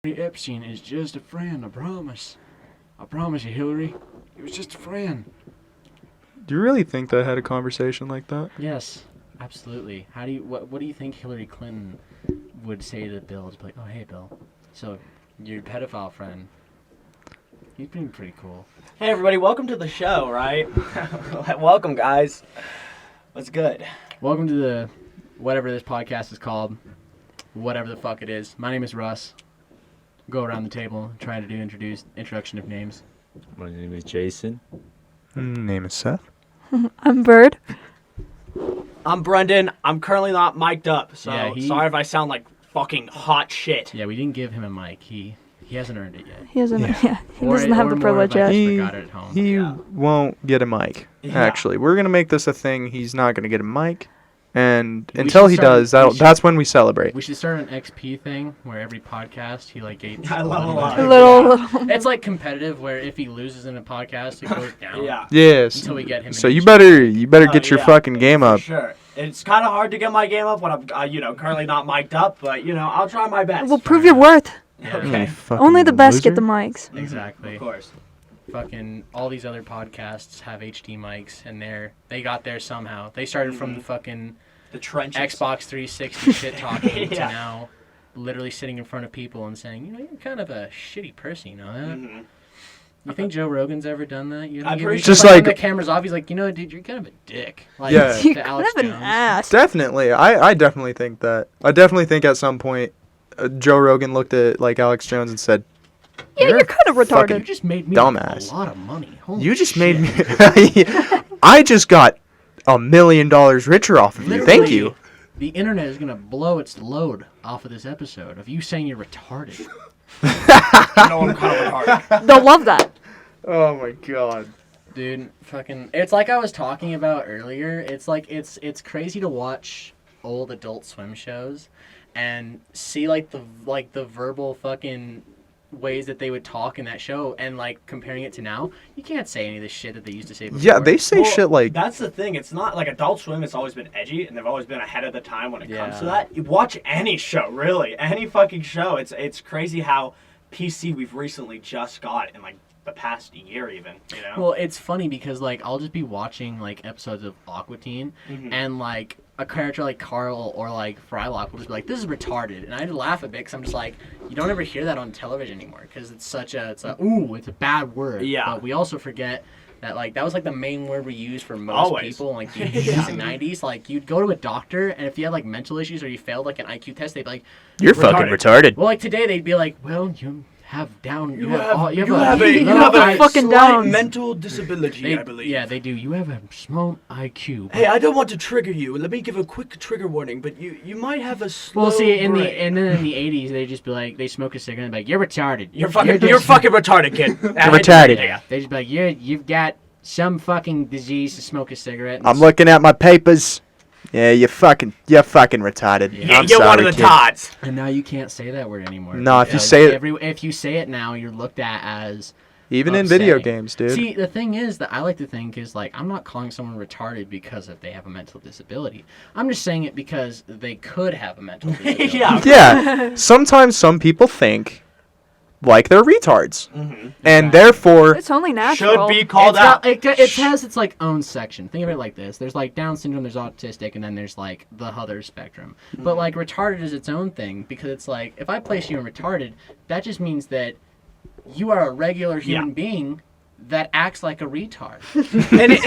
Epstein is just a friend, I promise. I promise you, Hillary. He was just a friend. Do you really think they had a conversation like that? Yes, absolutely. What do you think Hillary Clinton would say to Bill? Just like, oh, hey, Bill. So, your pedophile friend, he's been pretty cool. Hey, everybody, welcome to the show, right? Welcome, guys. What's good? Welcome to the, whatever this podcast is called, whatever the fuck it is. My name is Russ. Go around the table, try to do introduction of names. My name is Jason. Name is Seth. I'm Bird. I'm Brendan. I'm currently not mic'd up, so Yeah, sorry if I sound like fucking hot shit. Yeah, we didn't give him a mic. He hasn't earned it yet. He doesn't. Yeah. He doesn't have the privilege yet. He- Forgot it at home. He Yeah. won't get a mic. Yeah. Actually, we're gonna make this a thing. He's not gonna get a mic, and We until should he start- does, we should- that's when we celebrate. We should start an XP thing where every podcast he like gates. I love a lot. A little. It's like competitive where if he loses in a podcast, it goes down. Yeah. Yes. Until we get him. So in you each- better get your Yeah, fucking game for up. Sure. It's kind of hard to get my game up when I'm, currently not mic'd up, but, I'll try my best. Well, prove your worth. Yeah, Okay. Only the best get the mics. exactly. Of course. Fucking all these other podcasts have HD mics, and they got there somehow. They started from the fucking The trenches. Xbox 360 shit talking to Yeah. now literally sitting in front of people and saying, you're kind of a shitty person, you know that? Mhm. You think Joe Rogan's ever done that? You I'm think pretty he's sure- Just when like- the camera's off, he's like, dude, you're kind of a dick. Like, Yeah. to You're kind Alex of an Jones. ass. Definitely. I definitely think that. I definitely think at some point, Joe Rogan looked at like Alex Jones and said, Yeah, you're kind of You retarded. just made me Dumbass. a lot of money. Holy "You just shit. made me. I just got $1 million richer off of you. Thank you." Literally, the internet is gonna blow its load off of this episode of you saying you're retarded. I know I'm kind of retarded. They'll love that. Oh my god. Dude, fucking, it's like I was talking about earlier. It's like it's crazy to watch old Adult Swim shows and see like the verbal fucking ways that they would talk in that show, and like comparing it to now, you can't say any of the shit that they used to say before. Yeah, they say Well, shit like. That's the thing. It's not like Adult Swim has always been edgy, and they've always been ahead of the time when it comes to Yeah. that. You watch any show, really, any fucking show. It's crazy how PC we've recently just got in like the past year, even. Well, it's funny because like I'll just be watching like episodes of Aqua Teen, Mhm. and like a character like Carl or like Frylock will just be like, "This is retarded," and I'd laugh a bit because I'm just like, you don't ever hear that on television anymore because it's a bad word. Yeah. But we also forget that like that was like the main word we used for most Always. people in like the 80s and 90s. Like you'd go to a doctor, and if you had like mental issues or you failed like an IQ test, they'd be like, You're fucking retarded. well, like today they'd be like, well, you have down. You have You have a fucking down. mental disability, Yeah, they do. You have a small IQ. Hey, I don't want to trigger you. Let me give a quick trigger warning, but you might have a slow Well, see, brain. and then in the 80s, they just be like, they smoke a cigarette and be like, you're retarded. You're fucking retarded, kid. retarded. Yeah. They just be like, you've got some fucking disease to smoke a cigarette. And I'm looking at my papers. Yeah, you're fucking retarded. Yeah, I'm you're sorry, one of the kid. tots. And now you can't say that word anymore. No, if you because say it- if you say it now, you're looked at as Even in video upsetting. games, dude. See, the thing is that I like to think is like I'm not calling someone retarded because if they have a mental disability. I'm just saying it because they could have a mental disability. Yeah. Yeah. Sometimes some people think like they're retards, Mm-hmm. and therefore It's only natural. Should be called It's out. got, it has its like own section. Think of it like this: there's like Down syndrome, there's autistic, and then there's like the other spectrum. But like retarded is its own thing because it's like if I place you in retarded, that just means that you are a regular human Yeah. being that acts like a retard. And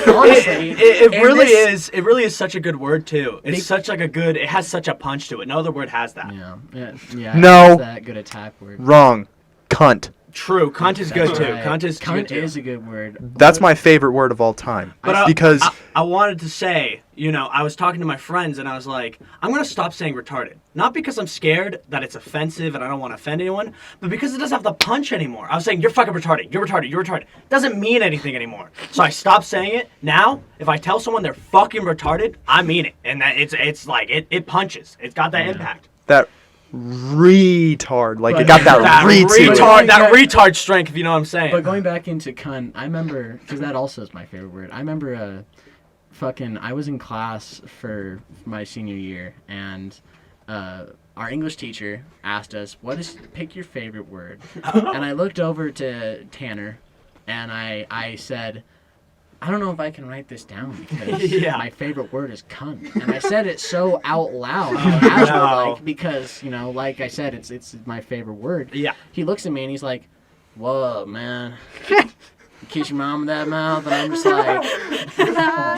Honestly, it and really this- is. It really is such a good word too. It's Be- such like a good. It has such a punch to it. No other word has that. Yeah. No. It's that good attack word. wrong, cunt. True. Cunt is good That's too. right. Cunt is good Cunt too. is a good word. That's my favorite word of all time. But because I wanted to say, I was talking to my friends and I was like, I'm gonna stop saying retarded. Not because I'm scared that it's offensive and I don't want to offend anyone, but because it doesn't have the punch anymore. I was saying, you're fucking retarded. You're retarded. You're retarded. Doesn't mean anything anymore. So I stopped saying it. Now, if I tell someone they're fucking retarded, I mean it, and that it's like it punches. It's got that impact. that retard, like it But got that, That retard. retard strength, if you know what I'm saying. But going back into cunt, I remember, because that also is my favorite word. I remember I was in class for my senior year, and our English teacher asked us, pick your favorite word. And I looked over to Tanner, and I said, I don't know if I can write this down because my favorite word is cunt. And I said it so out loud, casual, because, like I said, it's my favorite word. Yeah. He looks at me and he's like, whoa, man. Kiss your mom in that mouth, and I'm just like,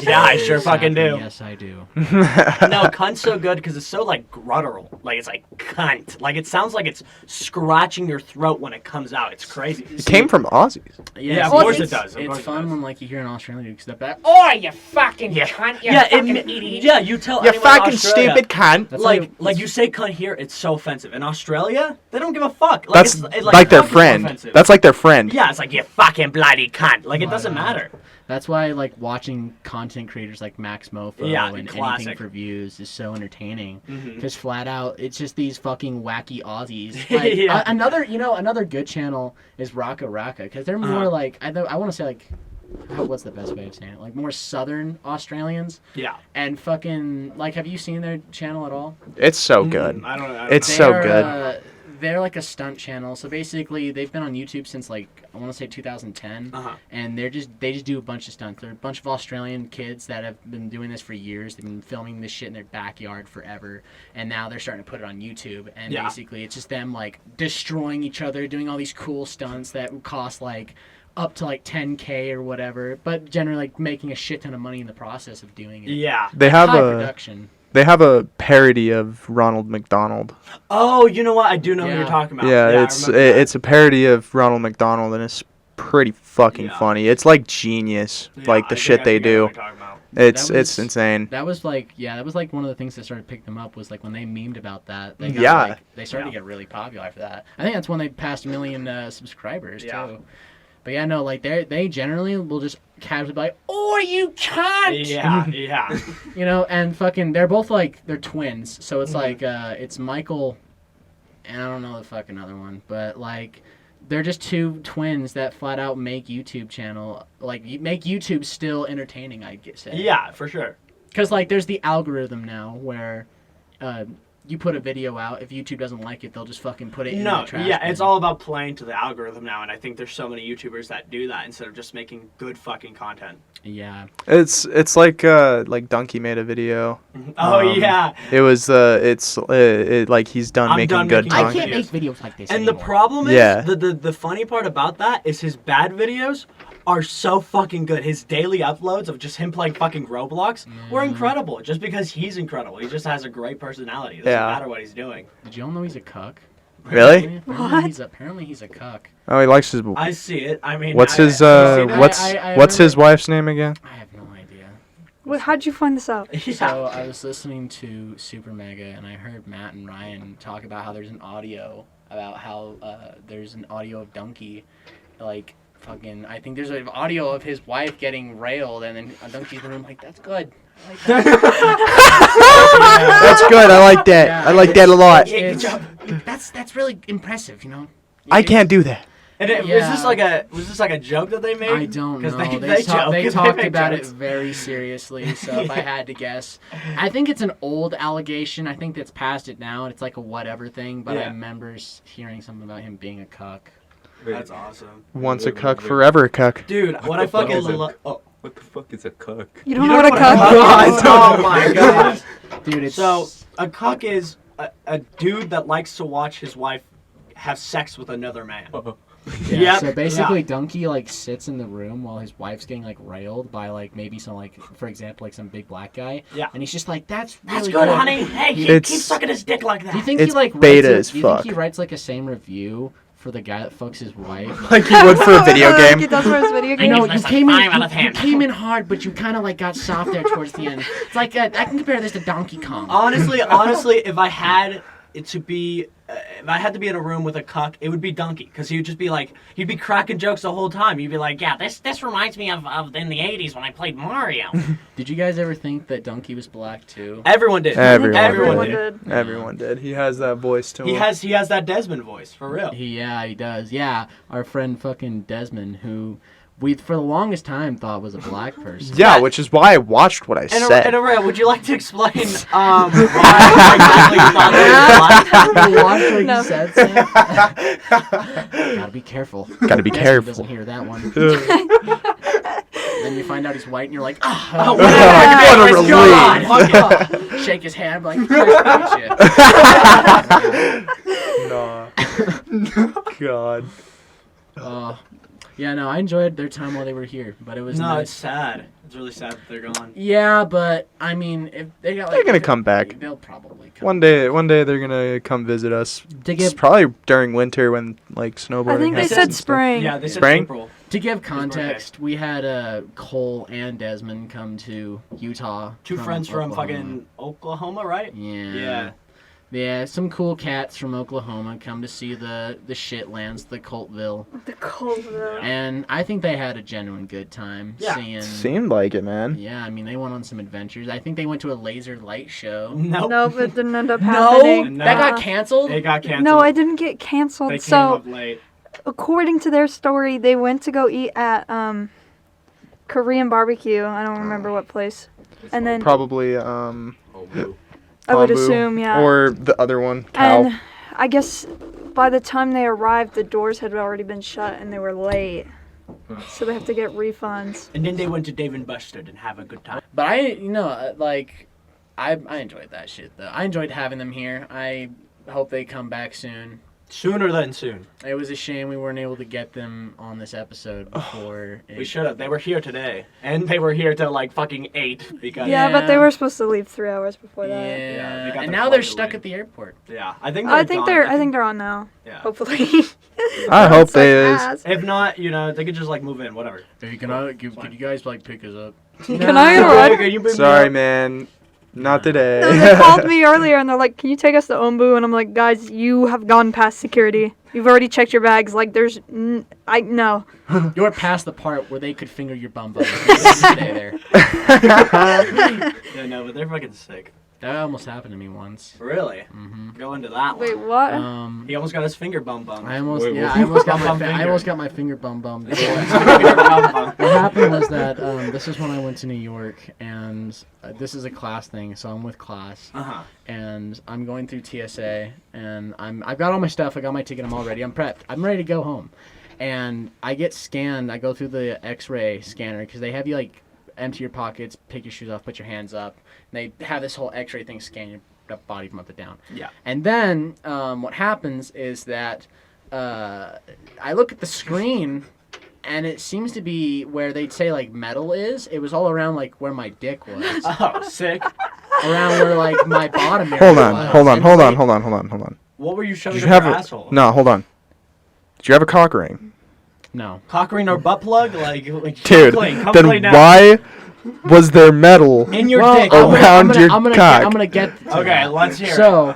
yeah, I sure fucking do. Yes, I do. No, cunt's so good because it's so like guttural. Like it's like cunt. Like it sounds like it's scratching your throat when it comes out. It's crazy. It came from Aussies. Yeah, of course it does. It's fun when like you hear an Australian step back. Oh, you fucking cunt! You fucking idiot! Yeah, you tell You anyone in fucking Australia, stupid cunt. Like you say cunt here, it's so offensive. In Australia, they don't give a fuck. Like, That's it's like their fucking friend. offensive. That's like their friend. Yeah, it's like you fucking bloody cunt. Like it doesn't matter. That's why like watching content creators like Max Mofo and classic. Anything for Views is so entertaining. Mhm. Because flat out, it's just these fucking wacky Aussies. Like, another good channel is Raka Raka because they're more like I want to say like. What's the best way of saying it? Like more Southern Australians. Yeah. And fucking like, have you seen their channel at all? It's so good. I don't know. It's so good. They're like a stunt channel. So basically, they've been on YouTube since like I want to say 2010, and they just do a bunch of stunts. They're a bunch of Australian kids that have been doing this for years. They've been filming this shit in their backyard forever, and now they're starting to put it on YouTube. And basically, it's just them like destroying each other, doing all these cool stunts that would cost like up to like $10K or whatever, but generally like making a shit ton of money in the process of doing it. Yeah. They have high production. They have a parody of Ronald McDonald. Oh, you know what? I do know who you're talking about. Yeah, it's a parody of Ronald McDonald, and it's pretty fucking funny. It's like genius, like the shit they do. It's insane. That was like one of the things that started picking them up was like when they memed about that. They got, they started to get really popular for that. I think that's when they passed 1 million subscribers too. But yeah, no, like they generally will just casually be like, "Oh, you can't!" Yeah. And fucking, they're both like they're twins, so it's like it's Michael, and I don't know the fucking other one, but like they're just two twins that flat out make YouTube channel, like make YouTube still entertaining, I'd say. Yeah, for sure. Because like there's the algorithm now where. You put a video out, if YouTube doesn't like it, they'll just fucking put it in the trash bin. It's all about playing to the algorithm now, and I think there's so many YouTubers that do that instead of just making good fucking content. Yeah. It's like Donkey made a video. Oh yeah. It was like he's done making good I content. can't make videos like this And anymore. the problem is the funny part about that is his bad videos are so fucking good. His daily uploads of just him playing fucking Roblox were incredible. Just because he's incredible. He just has a great personality. It doesn't matter what he's doing. Did you all know he's a cuck? Really? Apparently he's a cuck. Oh, he likes his. I see it. I mean, what's his wife's name again? I have no idea. Wait, how'd you find this out? So I was listening to Super Mega, and I heard Matt and Ryan talk about how there's an audio of Donkey, like. Fucking, I think there's an audio of his wife getting railed, and then Donkey's in the room like, that's good. I like that. That's good. I like that. Yeah, I like that a lot. Good job. That's really impressive, I can't do that. And was this like a joke that they made? I don't know. They talked about it very seriously. So if I had to guess, I think it's an old allegation. I think that's past it now, and it's like a whatever thing. But I remember hearing something about him being a cuck. That's awesome. Once a cuck, forever a cuck. Dude, what I fucking love. What the fuck is a cuck? You don't know what a cuck is? Oh my god. Dude, So, a cuck is a dude that likes to watch his wife have sex with another man. Yeah, so basically Donkey like sits in the room while his wife's getting like railed by like maybe some like, for example, like some big black guy. Yeah. And he's just like, that's really That's good, honey. Hey, keep sucking his dick like that. Do you think It's he like beta writes as do you think fuck. he writes like a same review for the guy that fucks his wife? Like he would for a video Like game. he does for his video I game. know, That's you like came 5 out of 10. you came in hard, but you kind of like got soft there towards the end. It's like, I can compare this to Donkey Kong. Honestly, if I had to be in a room with a cuck, it would be Donkey, because he would just be like, he'd be cracking jokes the whole time. He'd be like, yeah, this reminds me of in the 80s when I played Mario. Did you guys ever think that Donkey was black too? Everyone did. Everyone did. Everyone did. He has that voice to him. He has that Desmond voice, for real. He does. Yeah, our friend fucking Desmond, who we for the longest time thought was a black person. Yeah, which is why I watched what I said. And Aurelia, would you like to explain why exactly you thought they were black? You watched what No. you said, Sam? Gotta be careful. Gotta be Desmond careful. doesn't hear that one. Then you find out he's white, and you're like, Oh, oh, what a God. relief. shake his hand, like, nice to meet you. Nah. God. Yeah, no, I enjoyed their time while they were here, but it was No, nice. it's sad. It's really sad that they're gone. Yeah, but I mean, if they got, like, They're gonna come back. They'll probably come. One day they're gonna come visit us. To It's give probably during winter when like snowboarding. I think they happens said and stuff. spring. Yeah, they said Spring? April. to give context, we had Cole and Desmond come to Utah. Two friends from Oklahoma. fucking Oklahoma, right? Yeah. Yeah, some cool cats from Oklahoma come to see the shitlands, the Coltville, The cold though. and I think they had a genuine good time Yeah. seeing. Seemed like it, man. Yeah, I mean they went on some adventures. I think they went to a laser light show. Nope. No, but it didn't end up No, happening. that got canceled. They got canceled. No, I didn't get canceled. They came So, up late. according to their story, they went to go eat at Korean barbecue. I don't remember what place. And then Probably Oh, boo. I would Bamboo, assume, yeah. Or the other one, cow. And I guess by the time they arrived, the doors had already been shut and they were late. So they have to get refunds. And then they went to Dave and Buster's and have a good time. But I enjoyed that shit though. I enjoyed having them here. I hope they come back soon. Sooner than soon. It was a shame we weren't able to get them on this episode before. We should have. They were here today. And they were here till like fucking 8. Because, Yeah, but they Yeah. were supposed to leave 3 hours before Yeah, that. Yeah, they got and their now they're flight stuck delayed. at the airport. Yeah, I think I they're think gone. they're on now. Yeah. Hopefully. I hope Sucks they is. ass. If not, they could just like move in, whatever. Hey, could you guys like pick us up? Can I get a ride? Can you bring me Sorry, up? man. Not No, today. they called me earlier and they're like, "Can you take us to Ombu?" And I'm like, "Guys, you have gone past security. You've already checked your bags. Like, there's, no." You're past the part where they could finger your bum bum. Stay there. Yeah, no, but they're fucking sick. That almost happened to me once. Really? Mm-hmm. Go into that Wait, one. what? He almost got his finger bummed. I almost, Wait, yeah, what? I almost got Bum my, bum I almost finger. got my finger bum bum. Uh-huh. What happened was that this is when I went to New York, and this is a class thing, so I'm with class, and I'm going through TSA, and I've got all my stuff, I got my ticket, I'm all ready, I'm prepped, I'm ready to go home, and I get scanned. I go through the X-ray scanner because they have you like empty your pockets, pick your shoes off, put your hands up, and they have this whole X-ray thing scan your body from up to down. Yeah. And then what happens is that I look at the screen, and it seems to be where they'd say like metal is. It was all around like where my dick was, Oh, sick. around where like my bottom area Hold on, was. hold on, And hold they- on, hold on, hold on, hold on. What were you shoving Did up you have your a asshole? no? Hold on. Did you have a cock ring, No. Cock ring or butt plug? Like dude? come Then clean now. why was there metal? In your Well, dick. I'm Okay, around your I'm gonna cock. I'm gonna get to Okay, that. let's hear it. So,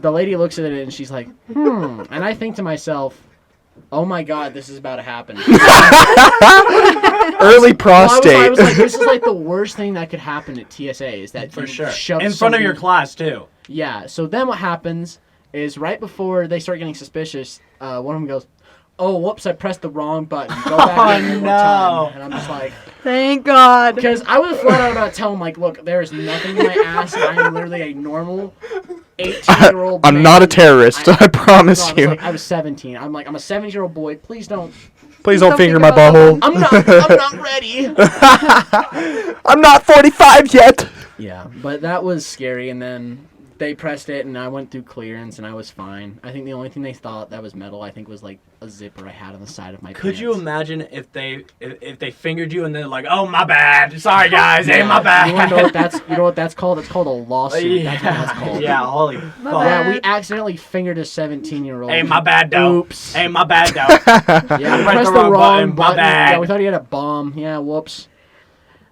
the lady looks at it and she's like, and I think to myself, oh my god, this is about to happen. Early I prostate. was like, this is like the worst thing that could happen at TSA is that For you sure. shove In front of your something- class, too. Yeah. So then what happens is right before they start getting suspicious, one of them goes, "Oh, whoops! I pressed the wrong button. Go back in one more no. time." And I'm just like, Thank God. because I was flat out about to tell him like, "Look, there is nothing in my ass. And I am literally a normal 18-year-old. I'm not a terrorist. I promise you. I was 17. I'm like, I'm a 17-year-old boy. Please don't. Please don't Don't finger think my about butthole. I'm not ready." I'm not 45 yet. Yeah, but that was scary, and then they pressed it, and I went through clearance, and I was fine. I think the only thing they thought that was metal, I think, was like a zipper I had on the side of my Could pants. you imagine if they fingered you and they're like, "Oh, my bad. Sorry, guys. Hey, my bad." You wanna know what that's? You know what that's called? It's called a lawsuit. That's what that's called. Yeah, holy My fuck. bad. Yeah, we accidentally fingered a 17-year-old. Hey, my bad, though. Oops. Hey, my bad, though. Yeah, we pressed pressed the the wrong wrong button, my bad. Yeah, we thought he had a bomb. Yeah, whoops.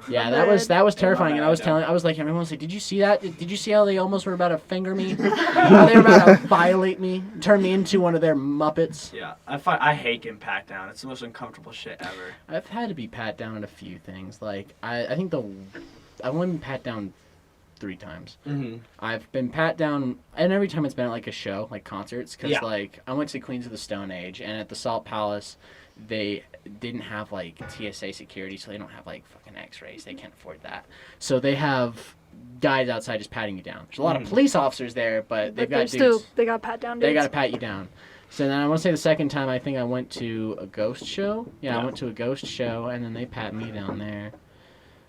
Yeah, that was terrifying, and I was bad, I was like, everyone's like, did you see that? Did you see how they almost were about to finger me? How they were about to violate me, turn me into one of their Muppets. Yeah, I hate getting pat down. It's the most uncomfortable shit ever. I've had to be pat down at a few things. Like I think I've only been pat down 3 times. Mm-hmm. I've been pat down, and every time it's been at like a show, like concerts, because Yeah. like I went to Queens of the Stone Age, and at the Salt Palace, they didn't have like TSA security, so they don't have like fucking X-rays. They can't afford that, so they have guys outside just patting you down. There's a lot of police officers there, but they've got dudes. They got pat down. They dudes. got to pat you down. So then I want to say the second time I think I went to a ghost show. Yeah, I went to a ghost show, and then they pat me down there.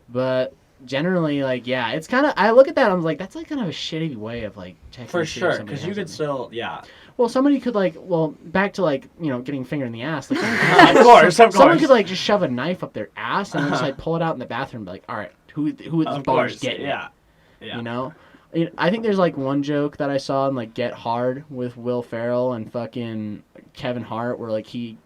But generally, like, yeah, it's kind of. I look at that, I'm like, that's like kind of a shitty way of like checking. For to see if sure, somebody because has you could something. still, yeah. Well, somebody could like. Well, back to like getting finger in the ass. Like, Of course. someone could like just shove a knife up their ass and then just like pull it out in the bathroom. And be like, all right, who is this Of baller's course, getting? yeah. You know. I think there's like one joke that I saw in like Get Hard with Will Ferrell and fucking Kevin Hart where like he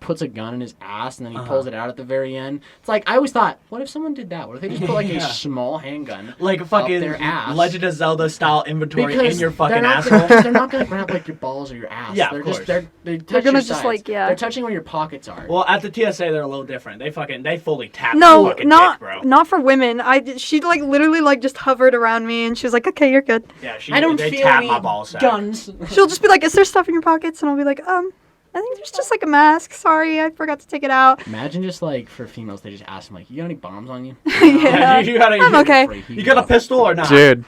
puts a gun in his ass and then he pulls it out at the very end. It's like I always thought, what if someone did that? What if they just put like a small handgun Like a fucking up their ass? Legend of Zelda style inventory Because in your fucking they're not asshole. Gonna, they're not gonna grab like your balls or your ass. Yeah, they're of just course. they're They're gonna your just sides. like They're touching where your pockets are. Well, at the TSA, they're a little different. They fully tap No, the fucking not dick, bro. not for women. She like literally like just hovered around me and she was like, "Okay, you're good." Yeah, I don't they feel tap any my ball sack. guns. She'll just be like, "Is there stuff in your pockets?" And I'll be like, I think there's just like a mask. Sorry, I forgot to take it out." Imagine just like for females, they just ask them like, "You got any bombs on you?" Yeah. I'm okay. You got a pistol or not? Dude,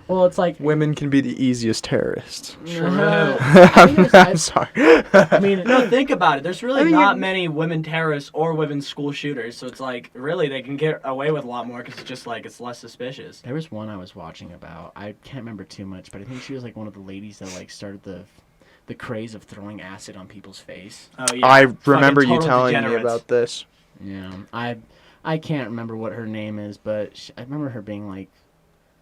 Well, it's like women can be the easiest terrorists. no. I think it's- I'm sorry. I mean, No, think about it. There's really I mean, not you're- many women terrorists or women school shooters, so it's like really they can get away with a lot more because it's just like it's less suspicious. there was one I was watching about. I can't remember too much, but I think she was like one of the ladies that like started the craze of throwing acid on people's face. Oh yeah. I Fucking remember you total telling me degenerates. about this. Yeah, I can't remember what her name is, but I remember her being like,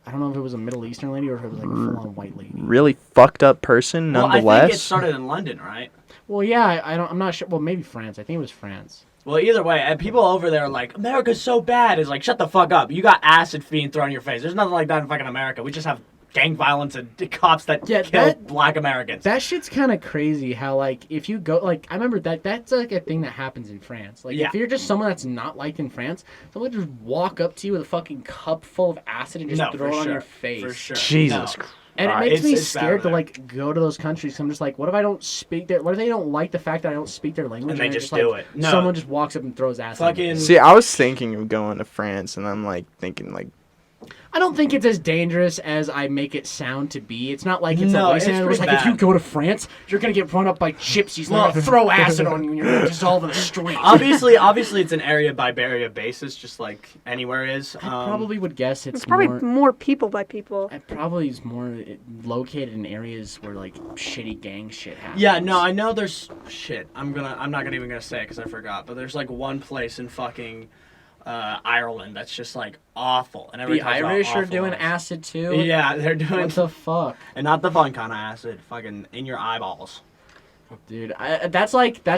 I don't know if it was a Middle Eastern lady or if it was like a full-on white lady. Really fucked up person, Well, nonetheless. I think it started in London, right? Well, yeah, I'm not sure. Well, maybe France. I think it was France. Well, either way, and people over there are like, America's so bad. It's like, shut the fuck up. You got acid being thrown in your face. There's nothing like that in fucking America. We just have gang violence and cops that Yeah, kill that- black Americans. That shit's kind of crazy. How like if you go like I remember that's like a thing that happens in France. Like Yeah. if you're just someone that's not liked in France, someone will just walk up to you with a fucking cup full of acid and just No, throw for it on sure. your face. For sure. Jesus No. Christ. And it makes It's- me it's bad scared to over like go to those countries. 'Cause I'm just like, what if I don't speak their? What if they don't like the fact that I don't speak their language? And they I just like, do it. No. Someone just walks up and throws acid. on Fucking- me. See, I was thinking of going to France, and I'm like thinking like, I don't think it's as dangerous as I make it sound to be. It's not like it's No, a it's wasteland. It's like pretty if you bad. go to France, you're gonna get run up by gypsies. They're gonna throw acid on you, and you're gonna dissolve in the street. Obviously, it's an area by area basis, just like anywhere is. I probably would guess it's It's probably more. more people by people. It probably is more located in areas where like shitty gang shit happens. Yeah, no, I know there's shit. I'm not gonna even gonna say it because I forgot. But there's like one place in fucking Ireland that's just like awful, and every The Irish are doing acid too. Yeah, they're doing What the fuck, and not the fun kind of acid, fucking in your eyeballs. dude? That's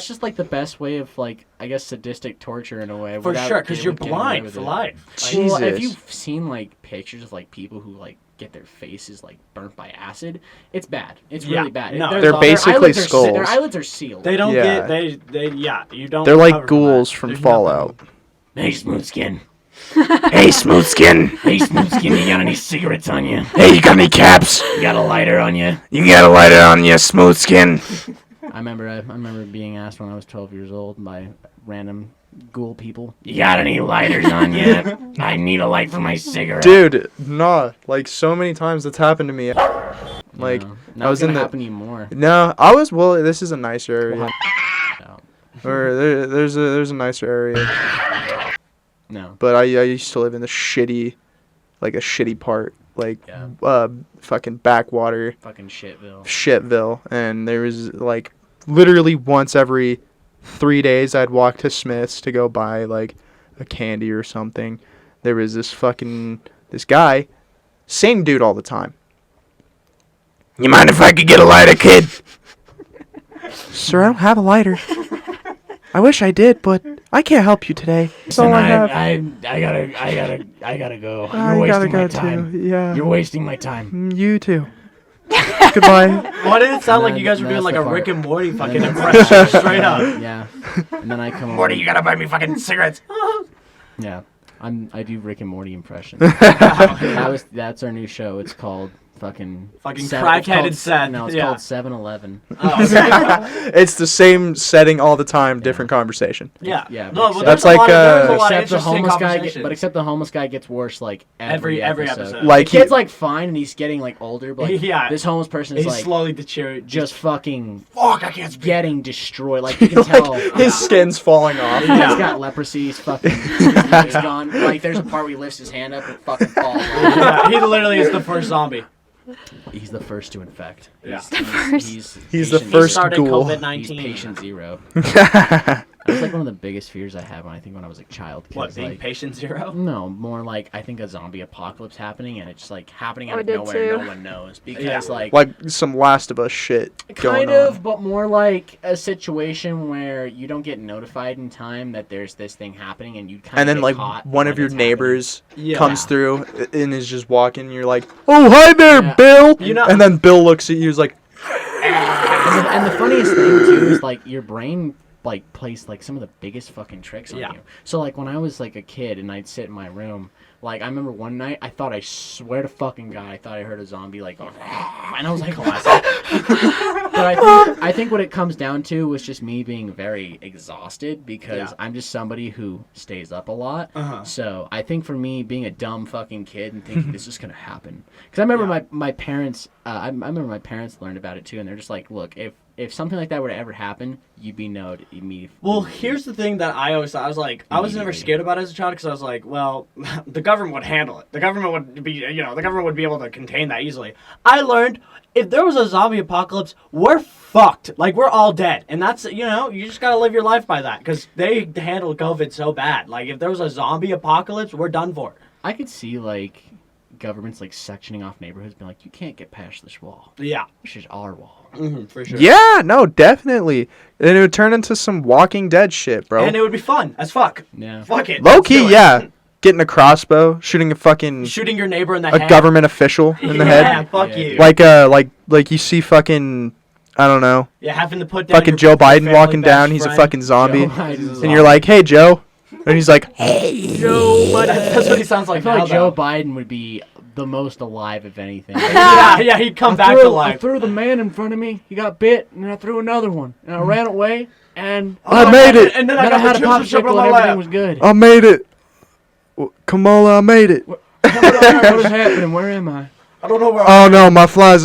just like the best way of like I guess sadistic torture in a way. For without sure, because you're getting away blind with for it. life. Like, Jesus. Well, have you seen like pictures of like people who like get their faces like burnt by acid? It's bad. It's Yeah, really bad. no. They're basically eyelids are skulls. their eyelids are sealed. they don't Yeah. get they yeah. You don't. they're like recover from ghouls that. from There's Fallout. Hey, Smoothskin. Hey, Smoothskin. Hey, Smoothskin. You got any cigarettes on you? Hey, you got any caps? You got a lighter on you? You got a lighter on you, Smoothskin? I remember being asked when I was 12 years old by random ghoul people. You got any lighters on you? I need a light for my cigarette. Dude, nah. Like so many times that's happened to me. Like Now I was it's gonna in the. happen to you more. No, I was. Well, this is a nicer area. No. Or there's a nicer area. No. But I used to live in the shitty, like a shitty part, like Yeah. fucking backwater Fucking shitville. shitville, and there was like literally once every 3 days I'd walk to Smith's to go buy like a candy or something. There was this guy, same dude all the time. You mind if I could get a lighter, kid? Sir, I don't have a lighter. I wish I did, but I can't help you today. That's all I have. I gotta go. I gotta go too. Yeah. You're wasting my time. You too. Goodbye. Why did it sound like And you guys were that's doing like the a part. Rick and Morty fucking impression, straight up? Yeah. And then I come Morty, over. you gotta buy me fucking cigarettes. Yeah. I do Rick and Morty impressions. That's our new show. It's called fucking crackheaded Seth. No, it's Yeah. called 7-Eleven. Oh, okay. It's the same setting all the time, different conversation. Yeah. Yeah, No, but well, that's there's a like, lot of- there's a lot of Except the interesting homeless guy, conversations. except the homeless guy gets worse like every episode. Like the kid's like fine and he's getting like older, but like, Yeah. this homeless person is He's like slowly deteriorating. just fucking Fuck, I can't speak. getting destroyed. Like you can tell. His skin's falling off. Yeah. He's got leprosy. He's fucking. He's gone. Like there's a part where he lifts his hand up and fucking falls. Yeah, he literally is the first zombie. He's the first to infect. Yeah. He's He's the patient first zero. started ghoul. COVID-19. He's patient zero. That's like one of the biggest fears I had when I was a child. 'Cause, What, being like, patient zero? No, more like I think a zombie apocalypse happening, and it's just like happening out I of did nowhere. too. No one knows because Yeah. like some Last of Us shit going kind of, on. but more like a situation where you don't get notified in time that there's this thing happening, and you kind And of then like caught one when of your it's happening. neighbors Yeah. comes through and is just walking. And you're like, "Oh, hi there, Yeah. Bill." You know- and then Bill looks at you, is like, And the funniest thing too is like your brain like plays like some of the biggest fucking tricks on Yeah. you. So like when I was like a kid and I'd sit in my room, like I remember one night I swear to fucking God, I thought I heard a zombie like go, and I was like, but I think what it comes down to was just me being very exhausted because Yeah. I'm just somebody who stays up a lot. Uh-huh. So I think for me being a dumb fucking kid and thinking this is gonna happen, because I remember my parents, I remember my parents learned about it too, and they're just like, look, if something like that were to ever happen, you'd be known immediately. Well, here's the thing that I always thought. I was like, I was never scared about it as a child because I was like, well, the government would handle it. The government would be, the government would be able to contain that easily. I learned if there was a zombie apocalypse, we're fucked. Like, we're all dead. And that's, you just gotta live your life by that because they handled COVID so bad. Like, if there was a zombie apocalypse, we're done for. I could see like governments like sectioning off neighborhoods, being like, you can't get past this wall. Yeah. This is our wall. For sure. "Yeah, no, definitely." And it would turn into some Walking Dead shit, bro. And it would be fun as fuck. Yeah. Fuck it. Low let's do key, it. yeah. Getting a crossbow, shooting a fucking Shooting your neighbor in the a head. government official in the Yeah, head, fuck Yeah, you. dude. like you see fucking, I don't know, Yeah, having to put down fucking your Joe Biden family walking best down. He's a friend. fucking zombie, Joe Biden's a and you're like, "Hey, Joe," and he's like, Joe Budden. That's what he sounds I like feel now, like Joe though. Biden would be the most alive if anything. Yeah, he'd come back to I life. threw the man in front of me. He got bit, and then I threw another one, and I ran away, and "I made it! And then then I got had the a chips and popsicle, on my and lap. everything was good. I made it, Kamala, I made it." What is happening? Where am I? I don't know where. Oh no, my flies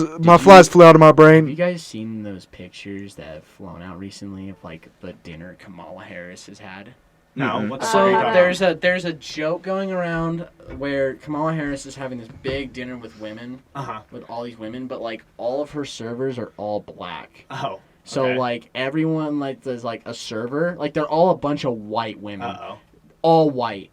flew out of my Have brain. you guys seen those pictures that have flown out recently of like the dinner Kamala Harris has had? No. What the fuck So are you talking about? there's a joke going around where Kamala Harris is having this big dinner with women, with all these women, but like all of her servers are all black. Oh. So okay. like everyone like there's like a server, like they're all a bunch of white women, Uh-oh. all white.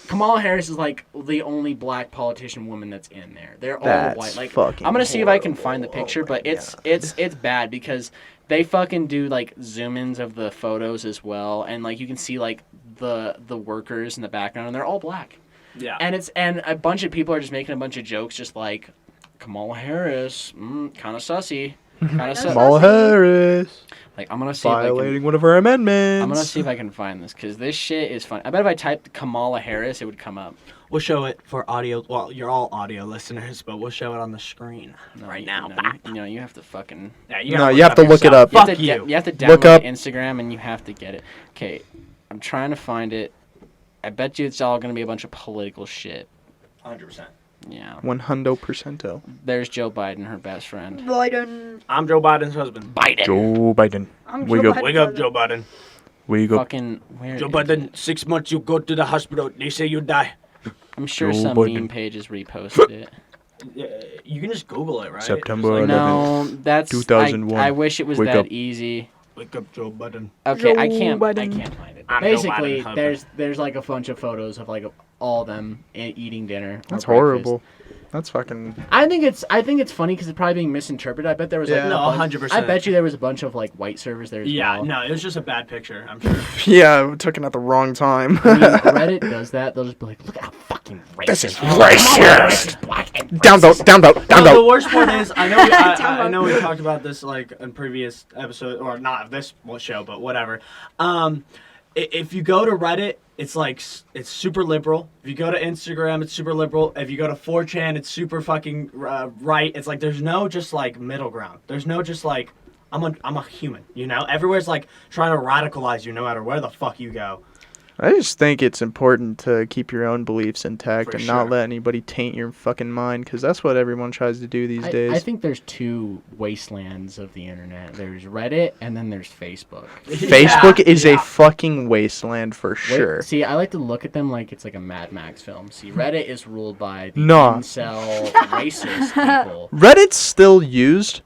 Kamala Harris is like the only black politician woman that's in there. They're all That's white. Like fucking I'm gonna see if I can find the horrible. picture, but Oh my it's bad because they fucking do like zoom-ins of the photos as well, and like you can see like the workers in the background, and they're all black. Yeah. And a bunch of people are just making a bunch of jokes, just like Kamala Harris, kind of sussy, kind of sussy. Kamala Harris Like I'm gonna see if I can. violating one of her amendments. I'm gonna see if I can find this because this shit is fun. I bet if I typed Kamala Harris, it would come up. We'll show it for audio. Well, you're all audio listeners, but we'll show it on the screen right now. You have to fucking. Yeah, No, you have to look it yourself. up. Fuck you. You have to Look download up- Instagram and you have to get it. Okay, I'm trying to find it. I bet you it's all gonna be a bunch of political shit. 100%. Yeah. 100%. There's Joe Biden, her best friend. Biden. I'm Joe Biden's husband. Biden. Joe Biden. I'm Wake Joe up. Biden. Wake up, Joe Biden. Wake up. Fucking where? Joe is Biden, it? 6 months you go to the hospital. They say you die. I'm sure Joe some Biden. meme pages reposted it. You can just Google it, right? September Just like, 11th. No, that's 2001. I wish it was Wake that up. easy. Wake up, Joe Biden. Okay, I Joe can't Biden. find it. I'm Joe Basically, Biden, there's like a bunch of photos of like all of them eating dinner. or That's breakfast. horrible. That's fucking. I think it's funny because it's probably being misinterpreted. I bet there was like Yeah. No, a bunch- 100%. I bet you there was a bunch of like white servers there as Yeah, well. no, it was just a bad picture, I'm sure. Yeah, we took it at the wrong time. I mean, Reddit does that. They'll just be like, look how fucking racist. This is Kamala Harris is racist. black and Down vote, down vote, down No, the vote. worst part is, I know, I know we talked about this like in previous episode, or not of this show, but whatever. if you go to Reddit, it's like it's super liberal. If you go to Instagram, it's super liberal. If you go to 4chan, it's super fucking right. It's like there's no just like middle ground. There's no just like I'm a human, you know? Everywhere's like trying to radicalize you no matter where the fuck you go. I just think it's important to keep your own beliefs intact For and sure. not let anybody taint your fucking mind, because that's what everyone tries to do these days. I think there's two wastelands of the internet. There's Reddit and then there's Facebook. Facebook is yeah. a fucking wasteland for sure. See, I like to look at them like it's like a Mad Max film. See, Reddit is ruled by the Nah. incel racist people. Reddit's still used.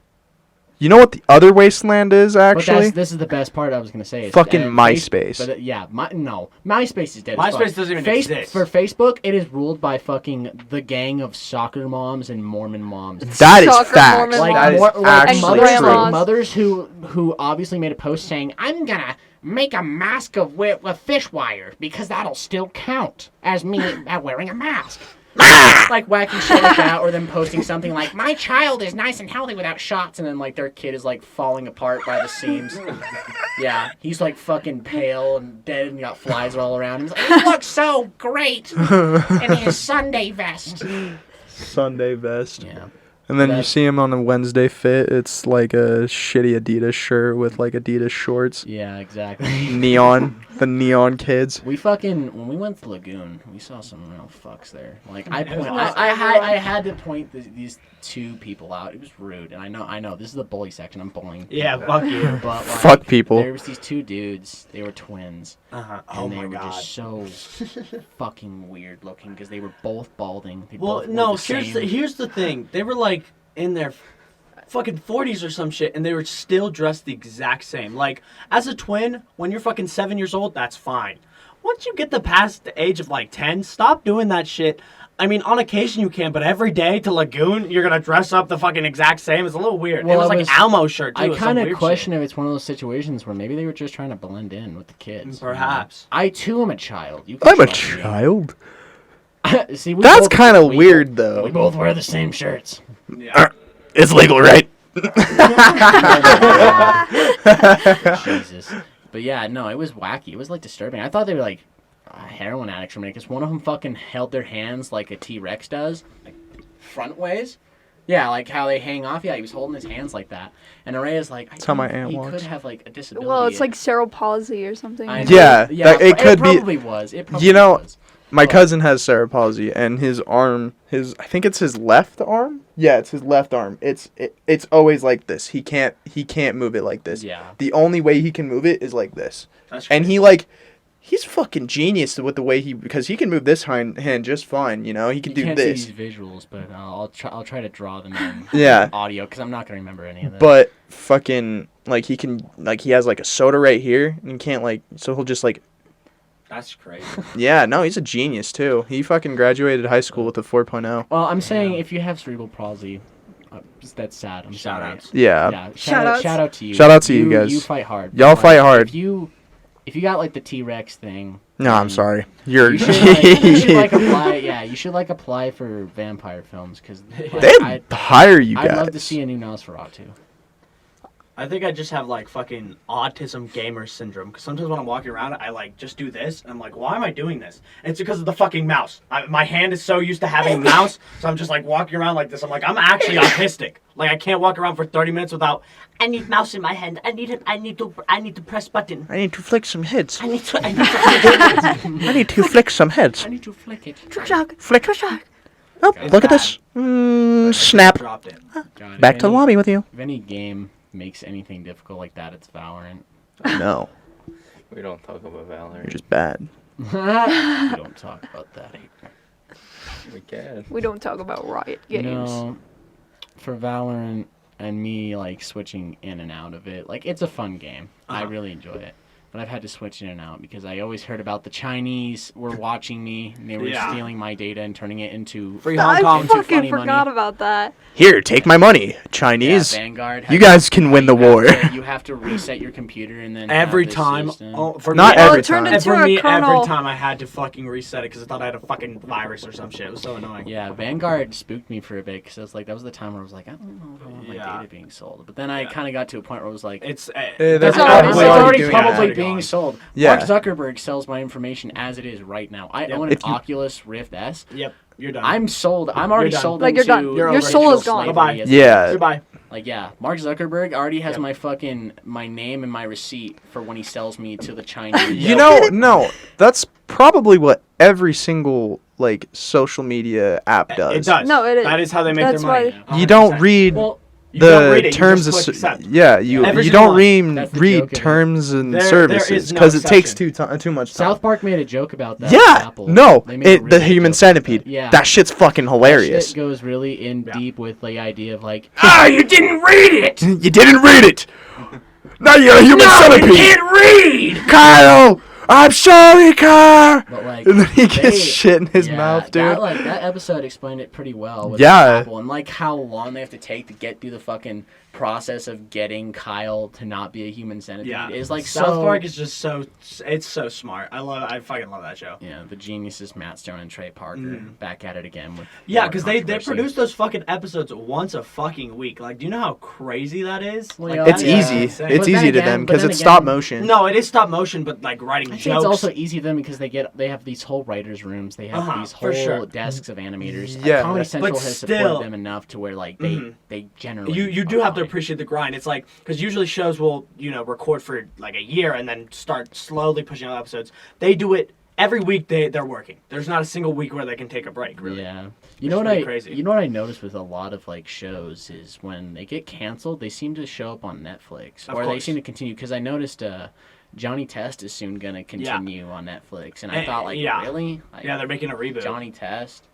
You know what the other wasteland is, But actually? this is the best part I was gonna say. Is, Fucking MySpace. But yeah, no, MySpace is dead. as fuck. MySpace doesn't even exist. For Facebook, it is ruled by fucking the gang of soccer moms and Mormon moms. That is Soccer facts. Mormon Like, That is moms. actually mothers, true. grandmas. mothers who obviously made a post saying, "I'm gonna make a mask with fish wire because that'll still count as me wearing a mask." Like whacking shit like that, or them posting something like, "My child is nice and healthy without shots," and then like their kid is like falling apart by the seams. Yeah, he's like fucking pale and dead and got flies all around him. He's like, "He looks so great in his Sunday vest." Sunday vest. Yeah. And then you That- see him on a Wednesday fit. It's like a shitty Adidas shirt with like Adidas shorts. Yeah, exactly. The neon kids. We when we went to Lagoon, we saw some real fucks there. Like I It was I had to point these two people out. It was rude, and I know this is the bully section. I'm bullying. Yeah, people. fuck you. But like, Fuck people. There was these two dudes. They were twins, Uh-huh. and Oh they my were god. just so fucking weird looking because they were both balding. They Well, both wore no, the same. here's the thing. They were like in their fucking 40s or some shit, and they were still dressed the exact same. Like, as a twin, when you're fucking 7 years old, that's fine. Once you get past the age of like 10, stop doing that shit. I mean, on occasion you can, but every day to Lagoon, you're gonna dress up the fucking exact same. It's a little weird. Well, it was I like was- an Almo shirt, too. I It was some kind of weird question shit. if it's one of those situations where maybe they were just trying to blend in with the kids. you know? Perhaps. I too am a child. You can I'm a trust me. child. See, we That's both- kind of we weird, both- though. We both wear the same shirts. Yeah. It's legal, right? Jesus. But yeah, no, it was wacky. It was like disturbing. I thought they were like heroin addicts for a minute because one of them fucking held their hands like a T-Rex does, like front ways. Yeah, like how they hang off. Yeah, he was holding his hands like that. And Araya's like, That's how my aunt he walks. could have like a disability. Well, it's like cerebral palsy or something. I know. Yeah, it could be- probably was. It probably You know, was. My But- cousin has cerebral palsy, and his arm, I think it's his left arm. Yeah, it's his left arm. It's always like this. He can't move it like this. Yeah. The only way he can move it is like this. That's And crazy. he's fucking genius with the way because he can move this hand just fine. You know, he can You do can't this. see these visuals, but I'll try to draw them in Yeah. audio because I'm not gonna remember any of them. But fucking like he can he has like a soda right here, and he can't so he'll just That's crazy. yeah, no, he's a genius too. He fucking graduated high school with a 4.0. Well, I'm saying if you have cerebral palsy, that's sad. I'm sorry. Shout-outs. Yeah. Yeah, Shout-outs. shout out to you. Shout out to you guys. You fight hard. Y'all But, fight hard. If you got like the T-Rex thing. No, I'm then sorry. You're You should apply. Yeah, you should apply for vampire films because They'd hire you guys. I'd love to see a new Nosferatu. I think I just have like fucking autism gamer syndrome because sometimes when I'm walking around, I like just do this and I'm like, why am I doing this? And it's because of the fucking mouse. My hand is so used to having a mouse, so I'm just like walking around like this. I'm like, I'm actually autistic. Like I can't walk around for 30 minutes without. I need mouse in my hand. I need to press button. I need to flick some heads. I need to. I need to flick some heads. I need to flick it. Trick shock. Flick. Trick shock. Oh, It's look at bad. this. Snap. Dropped it. God, Back if to the any- lobby with you. If any game makes anything difficult like that, it's Valorant. No, We don't talk about you're Valorant. just bad. We don't talk about that. We can. We don't talk about Riot You games. know, for Valorant and me like switching in and out of it, like it's a fun game. I Uh-huh. really enjoy it. But I've had to switch in and out because I always heard about the Chinese were watching me and they were Yeah. stealing my data and turning it into Free Hong Kong. I into fucking funny forgot money. about that. Here, take my money, Yeah, Chinese. Vanguard. You has- guys can win the you have war. to- you have to reset your computer and then Every have this time. system. Oh, for Not me, Well, every it turned time. into For a me, every kernel. time I had to fucking reset it because I thought I had a fucking virus or some shit. It was so annoying. Yeah, Vanguard spooked me for a bit because I was like, that was the time where I was like, I don't know if I want my Yeah. data being sold. But then I Yeah. kind of got to a point where I was like, It's that's already- probably it's all already you're doing. probably Yeah. being gone. sold. Yeah. Mark Zuckerberg sells my information as it is right now. I own an If you- Oculus Rift S. Yep, you're done. I'm sold. I'm already done. sold Like, you're into done. You're Your over. soul digital is gone. slavery Bye-bye. as it Yeah. is. Goodbye. Like, yeah, Mark Zuckerberg already has my name and my receipt for when he sells me to the Chinese. You know, no, that's probably what every single like social media app does. It does. No, it is. That is how they make That's their money. why- You don't 100%. read Well, You don't read the it, you terms just of click accept. yeah, you Every you single don't one. read That's the read joke of it. terms and There services is no because it takes exception. too much time. South Park made a joke about that. Yeah, with Apple. no, They made a the really human joke about centipede. that. Yeah, That shit's fucking That hilarious. shit goes really in Yeah. deep with the idea of like, you didn't read it. You didn't read it. Now you're a human centipede. read. Kyle, I'm sorry, Kyle. But like, And then he gets they- shit in his yeah, mouth, dude. That episode explained it pretty well with Yeah. Apple and like how long they have to take to get through the fucking process of getting Kyle to not be a human centipede. Yeah, Is like South so. Park is just so. It's so smart. I fucking love that show. Yeah, the geniuses Matt Stone and Trey Parker back at it again with Yeah, more because they controversy. produce those fucking episodes once a fucking week. Like, do you know how crazy that is? Well, Like, yeah, It's that is easy. insane. It's But then easy to again- them but because then it's stop again- motion. No, it is stop motion, but like writing I think jokes. it's also easy to them because they have these whole writers' rooms. They have these for whole sure. desks of animators. Yeah. Comedy Central But has still- supported them enough to where like they generally you are do have to fine. appreciate the grind. It's like because usually shows will record for like a year and then start slowly pushing out episodes. They do it every week. They're working. There's not a single week where they can take a break. Really. Yeah. It's pretty crazy. You know what I noticed with a lot of like shows is when they get canceled, they seem to show up on Netflix Of or they course. seem to continue because I noticed Johnny Test is soon gonna continue on Netflix, and I thought like yeah. really, like, Yeah, they're making a reboot. Johnny Test.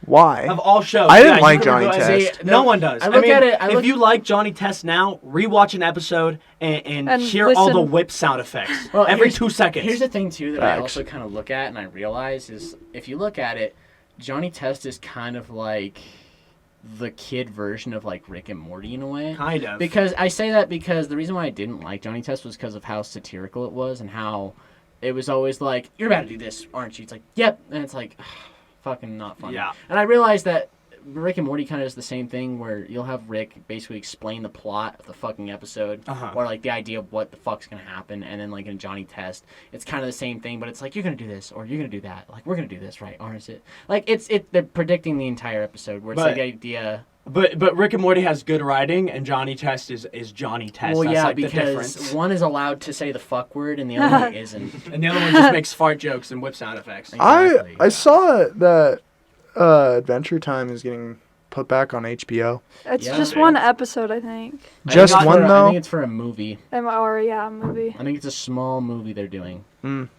Why? Of all shows, I didn't you like could Johnny go- Test. See, no one does. I look mean, at it- I if look- you like Johnny Test now, rewatch an episode and And hear all the listen. whip sound effects Well, every here's- 2 seconds. Here's the thing too that I Facts. also kind of look at and I realize is if you look at it, Johnny Test is kind of like the kid version of like Rick and Morty in a way. kind of. Because I say that because the reason why I didn't like Johnny Test was because of how satirical it was and how it was always like, you're about to do this, aren't you? It's like, yep. And it's like, fucking not funny. Yeah. And I realized that Rick and Morty kind of does the same thing where you'll have Rick basically explain the plot of the fucking episode or like the idea of what the fuck's going to happen. And then like in Johnny Test, it's kind of the same thing, but it's like, you're going to do this or you're going to do that. Like, we're going to do this, right? Aren't it? Like, they're predicting the entire episode where it's But- like the idea. But Rick and Morty has good writing, and Johnny Test is Johnny Test. Well, That's yeah, like the because difference. one is allowed to say the fuck word and the other one isn't. And the other one just makes fart jokes and whip sound effects. Exactly. I saw that Adventure Time is getting put back on HBO. It's Yeah. just one episode, I think. Just I think one, I though? think it's for a movie. Or yeah, a movie. I think it's a small movie they're doing. Mm.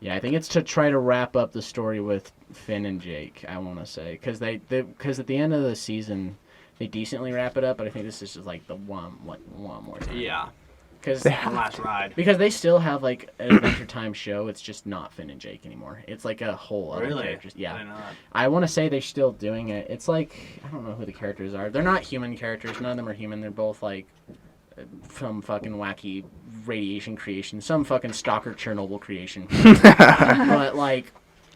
Yeah, I think it's to try to wrap up the story with Finn and Jake. I want to say because because at the end of the season they decently wrap it up, but I think this is just like the one more time. Yeah, Because one last ride. they still have like an Adventure Time show. It's just not Finn and Jake anymore. It's like a whole other Really? characters. I Yeah. didn't know that. I want to say they're still doing it. It's like I don't know who the characters are. They're not human characters. None of them are human. They're both like some fucking wacky radiation creation, some fucking stalker Chernobyl creation. But like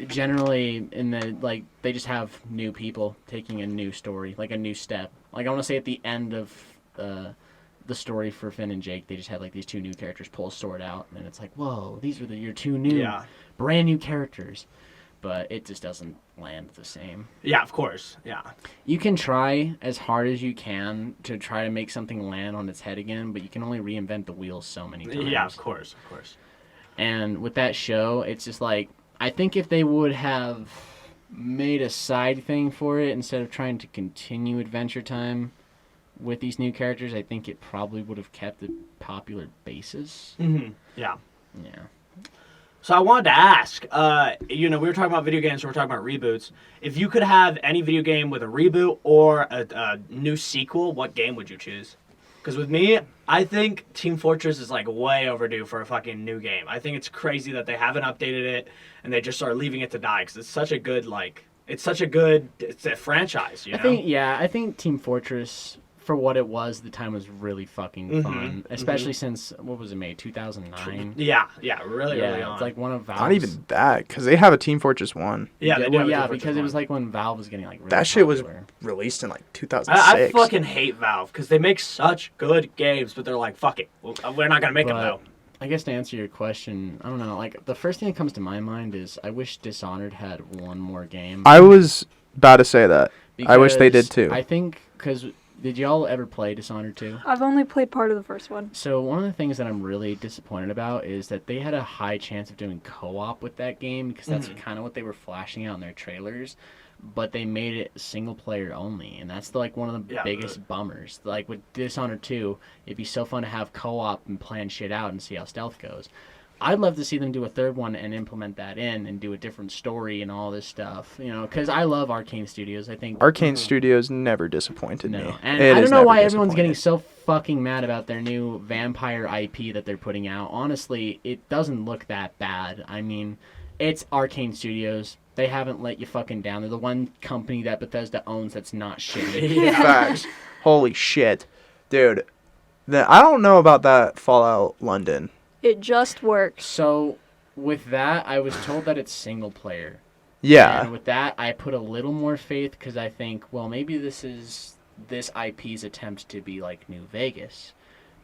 generally in the like they just have new people taking a new story, like a new step. Like I want to say at the end of the story for Finn and Jake, they just had like these two new characters pull a sword out, and it's like, whoa, these are your two new, brand new characters. But it just doesn't land the same. Yeah, of course. Yeah. You can try as hard as you can to try to make something land on its head again, but you can only reinvent the wheel so many times. Yeah, of course. And with that show, it's just like, I think if they would have made a side thing for it instead of trying to continue Adventure Time with these new characters, I think it probably would have kept a popular basis. Mm-hmm. Yeah. Yeah. So I wanted to ask, we were talking about video games, so we're talking about reboots. If you could have any video game with a reboot or a new sequel, what game would you choose? Because with me, I think Team Fortress is like way overdue for a fucking new game. I think it's crazy that they haven't updated it and they just are leaving it to die because it's such a good it's a franchise. You know? I think Team Fortress, for what it was, the time was really fucking fun. Especially since, what was it made, 2009? Yeah, really early on. It's like one of Valve's... Not even that, because they have a Team Fortress 1. Yeah, they do have a Team because Fortress it was 1. like when Valve was getting like really That shit was popular. released in like 2006. I fucking hate Valve because they make such good games, but they're like, fuck it, we're not gonna make them though. I guess to answer your question, I don't know. Like the first thing that comes to my mind is I wish Dishonored had one more game. I was about to say that. I wish they did Because too. I think because did y'all ever play Dishonored 2? I've only played part of the first one. So one of the things that I'm really disappointed about is that they had a high chance of doing co-op with that game because that's kind of what they were flashing out in their trailers, but they made it single player only, and that's like one of the biggest bummers. Like with Dishonored 2, it'd be so fun to have co-op and plan shit out and see how stealth goes. I'd love to see them do a third one and implement that in and do a different story and all this stuff, you know, because I love Arcane Studios. I think Arcane Studios never disappointed me. And It I has don't know never why everyone's getting disappointed. so fucking mad about their new vampire IP that they're putting out. Honestly, it doesn't look that bad. I mean, it's Arcane Studios. They haven't let you fucking down. They're the one company that Bethesda owns that's not shitty. Facts. Holy shit. Dude, I don't know about that Fallout London. It just works. So, with that, I was told that it's single player. Yeah. And with that, I put a little more faith because I think, well, maybe this is this IP's attempt to be like New Vegas.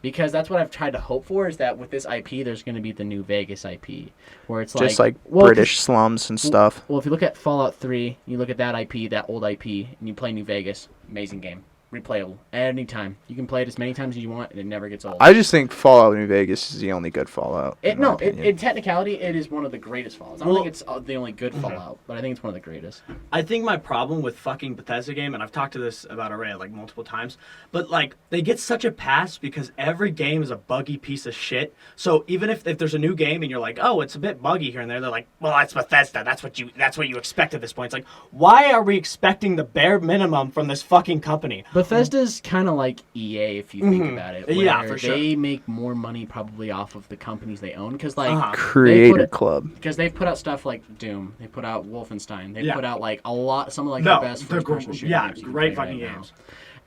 Because that's what I've tried to hope for, is that with this IP, there's going to be the New Vegas IP. Where it's Just like well, British slums and stuff. Well, if you look at Fallout 3, you look at that IP, that old IP, and you play New Vegas, amazing game. Replayable. At any time. You can play it as many times as you want, and it never gets old. I just think Fallout New Vegas is the only good Fallout. In technicality, it is one of the greatest Fallouts. I don't think it's the only good Fallout, but I think it's one of the greatest. I think my problem with fucking Bethesda game, and I've talked to this about Array like multiple times, but like they get such a pass because every game is a buggy piece of shit. So even if there's a new game and you're like, oh, it's a bit buggy here and there, they're like, well, that's Bethesda. That's what you expect at this point. It's like, why are we expecting the bare minimum from this fucking company? Bethesda's kind of like EA if you think about it. Yeah, where for sure. They make more money probably off of the companies they own because like Creator Club. Because they've put out stuff like Doom, they put out Wolfenstein, they put out like some of like No, the best they're first-person shooter games you can great play fucking right now. games.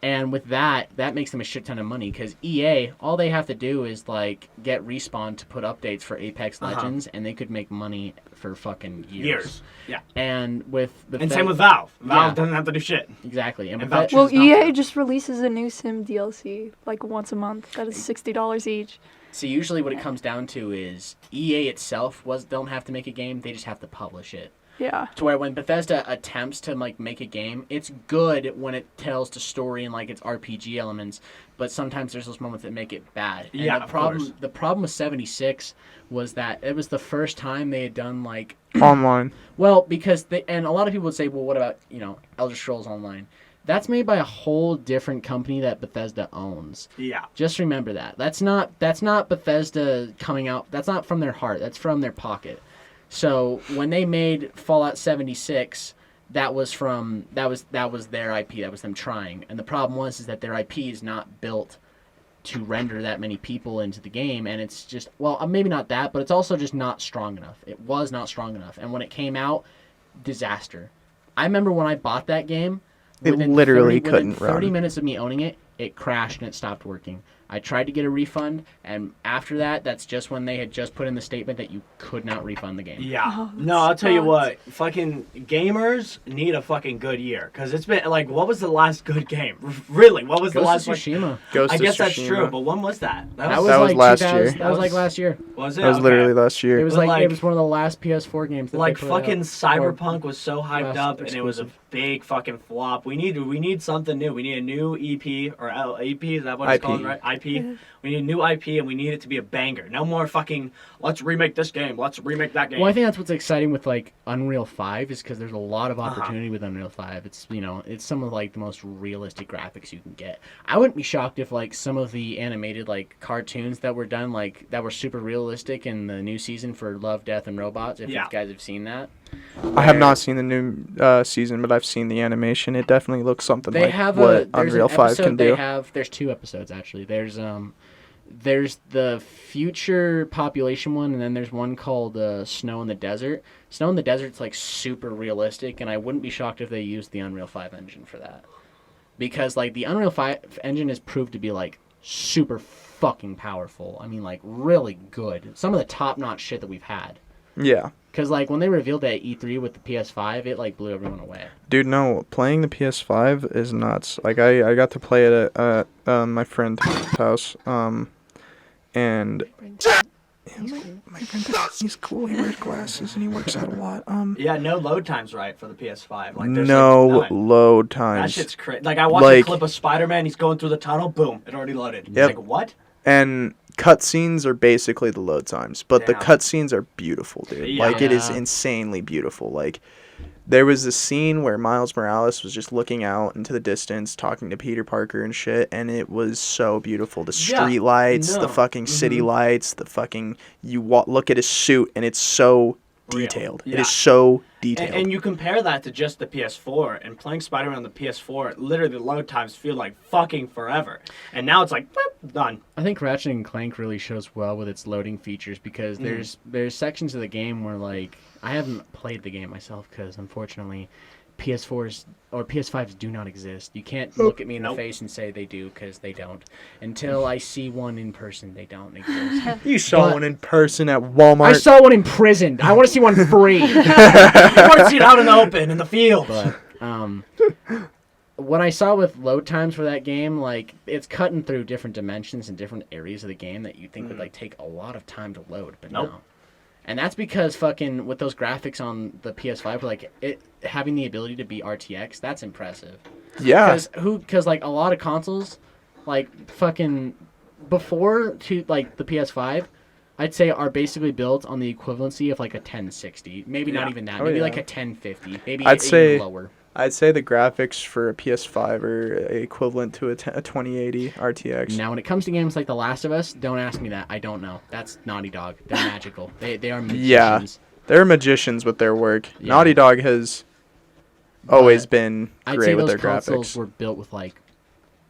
And with that makes them a shit ton of money because EA, all they have to do is like get Respawn to put updates for Apex Legends, and they could make money for fucking years. Yeah. And with And same with Valve. Valve Yeah. doesn't have to do shit. Exactly. And And Bethesda's Well, not EA that. just releases a new Sim DLC like once a month. That is $60 each. See, usually what it comes down to is EA itself don't have to make a game; they just have to publish it. Yeah. To where when Bethesda attempts to like make a game, it's good when it tells the story and like its RPG elements, but sometimes there's those moments that make it bad. And Yeah, the of problem course. the problem with 76 was that it was the first time they had done like Online. well, because and a lot of people would say, well, what about, Elder Scrolls Online? That's made by a whole different company that Bethesda owns. Yeah. Just remember that. That's not Bethesda coming out. That's not from their heart. That's from their pocket. So when they made Fallout 76, that was their IP. That was them trying. And the problem is that their IP is not built to render that many people into the game, and it's just maybe not that, but it's also just not strong enough. It was not strong enough, and when it came out, disaster. I remember when I bought that game, It literally within couldn't 30 run. minutes of me owning it, it crashed and it stopped working. I tried to get a refund, and after that, that's just when they had just put in the statement that you could not refund the game. Yeah. Oh, No, I'll tell you sucks. what. Fucking gamers need a fucking good year. Because it's been, like, what was the last good game? Really, what was the Ghost last of one? Tsushima. Ghost I of guess that's Tsushima. true, but when was that? That was like like last 2000 year. That was like last year. Was it? That was Okay. literally last year. It was But, like, it like- was one of the last PS4 games. That Like they put fucking out. Cyberpunk was so hyped last up, and it was a exclusive. big fucking flop. We need something new. We need a new EP or EP. Is that what it's IP. called, right? IP. We need a new IP, and we need it to be a banger. No more fucking let's remake this game. Let's remake that game. Well, I think that's what's exciting with like Unreal 5 is because there's a lot of Uh-huh. opportunity with Unreal 5. It's it's some of like the most realistic graphics you can get. I wouldn't be shocked if like some of the animated like cartoons that were done like that were super realistic in the new season for Love, Death, and Robots. If Yeah. you guys have seen that, I have where not seen the new season, but I've seen the animation. It definitely looks something They like have what there's Unreal an 5 episode can they do. have. There's 2 episodes actually. There's the future population one, and then there's one called Snow in the Desert. Snow in the Desert's like super realistic, and I wouldn't be shocked if they used the Unreal 5 engine for that. Because like the Unreal 5 engine has proved to be like super fucking powerful. I mean like really good. Some of the top-notch shit that we've had. Yeah. Because like when they revealed that at E3 with the PS5, it like blew everyone away. Dude, no, playing the PS5 is nuts. Like, I got to play it at my friend's house, and My friend, he's cool. He wears glasses and he works out a lot. Yeah, no load times, right, for the PS5. Like, there's No like none. load That times. shit's crazy. Like, I watched a clip of Spider-Man. He's going through the tunnel. Boom, it already loaded. Yep. It's like, what? And cutscenes are basically the load times, but the Damn. cutscenes are beautiful, dude. Yeah. Like, it is Yeah. insanely beautiful. Like, there was this scene where Miles Morales was just looking out into the distance, talking to Peter Parker and shit, and it was so beautiful. The Yeah. street lights, the No. fucking city lights, the fucking... look at his suit, and it's so Real. detailed. It Yeah. is so detailed. And you compare that to just the PS4, and playing Spider-Man on the PS4, literally the load times feel like fucking forever. And now it's like, boop, done. I think Ratchet and Clank really shows well with its loading features because there's sections of the game where like I haven't played the game myself because unfortunately PS4s or PS5s do not exist. You can't look at me in the Nope. face and say they do because they don't. Until I see one in person, they don't exist. You saw But- one in person at Walmart. I saw one in prison. I want to see one free. I want to see it out in the open, in the field. But what I saw with load times for that game, like it's cutting through different dimensions and different areas of the game that you think would like take a lot of time to load, but Nope. no. And that's because fucking with those graphics on the PS5, like it having the ability to be RTX, that's impressive. Yeah. Because like a lot of consoles, like fucking before to like the PS5, I'd say are basically built on the equivalency of like a 1060, maybe not Yeah. even that, Oh, maybe yeah. like a 1050, maybe I'd even say- lower. I'd say the graphics for a PS5 are equivalent to a 2080 RTX. Now, when it comes to games like The Last of Us, don't ask me that. I don't know. That's Naughty Dog. They're magical. They are magicians. Yeah. They're magicians with their work. Yeah. Naughty Dog has always been I'd great say with those their consoles graphics. were built with like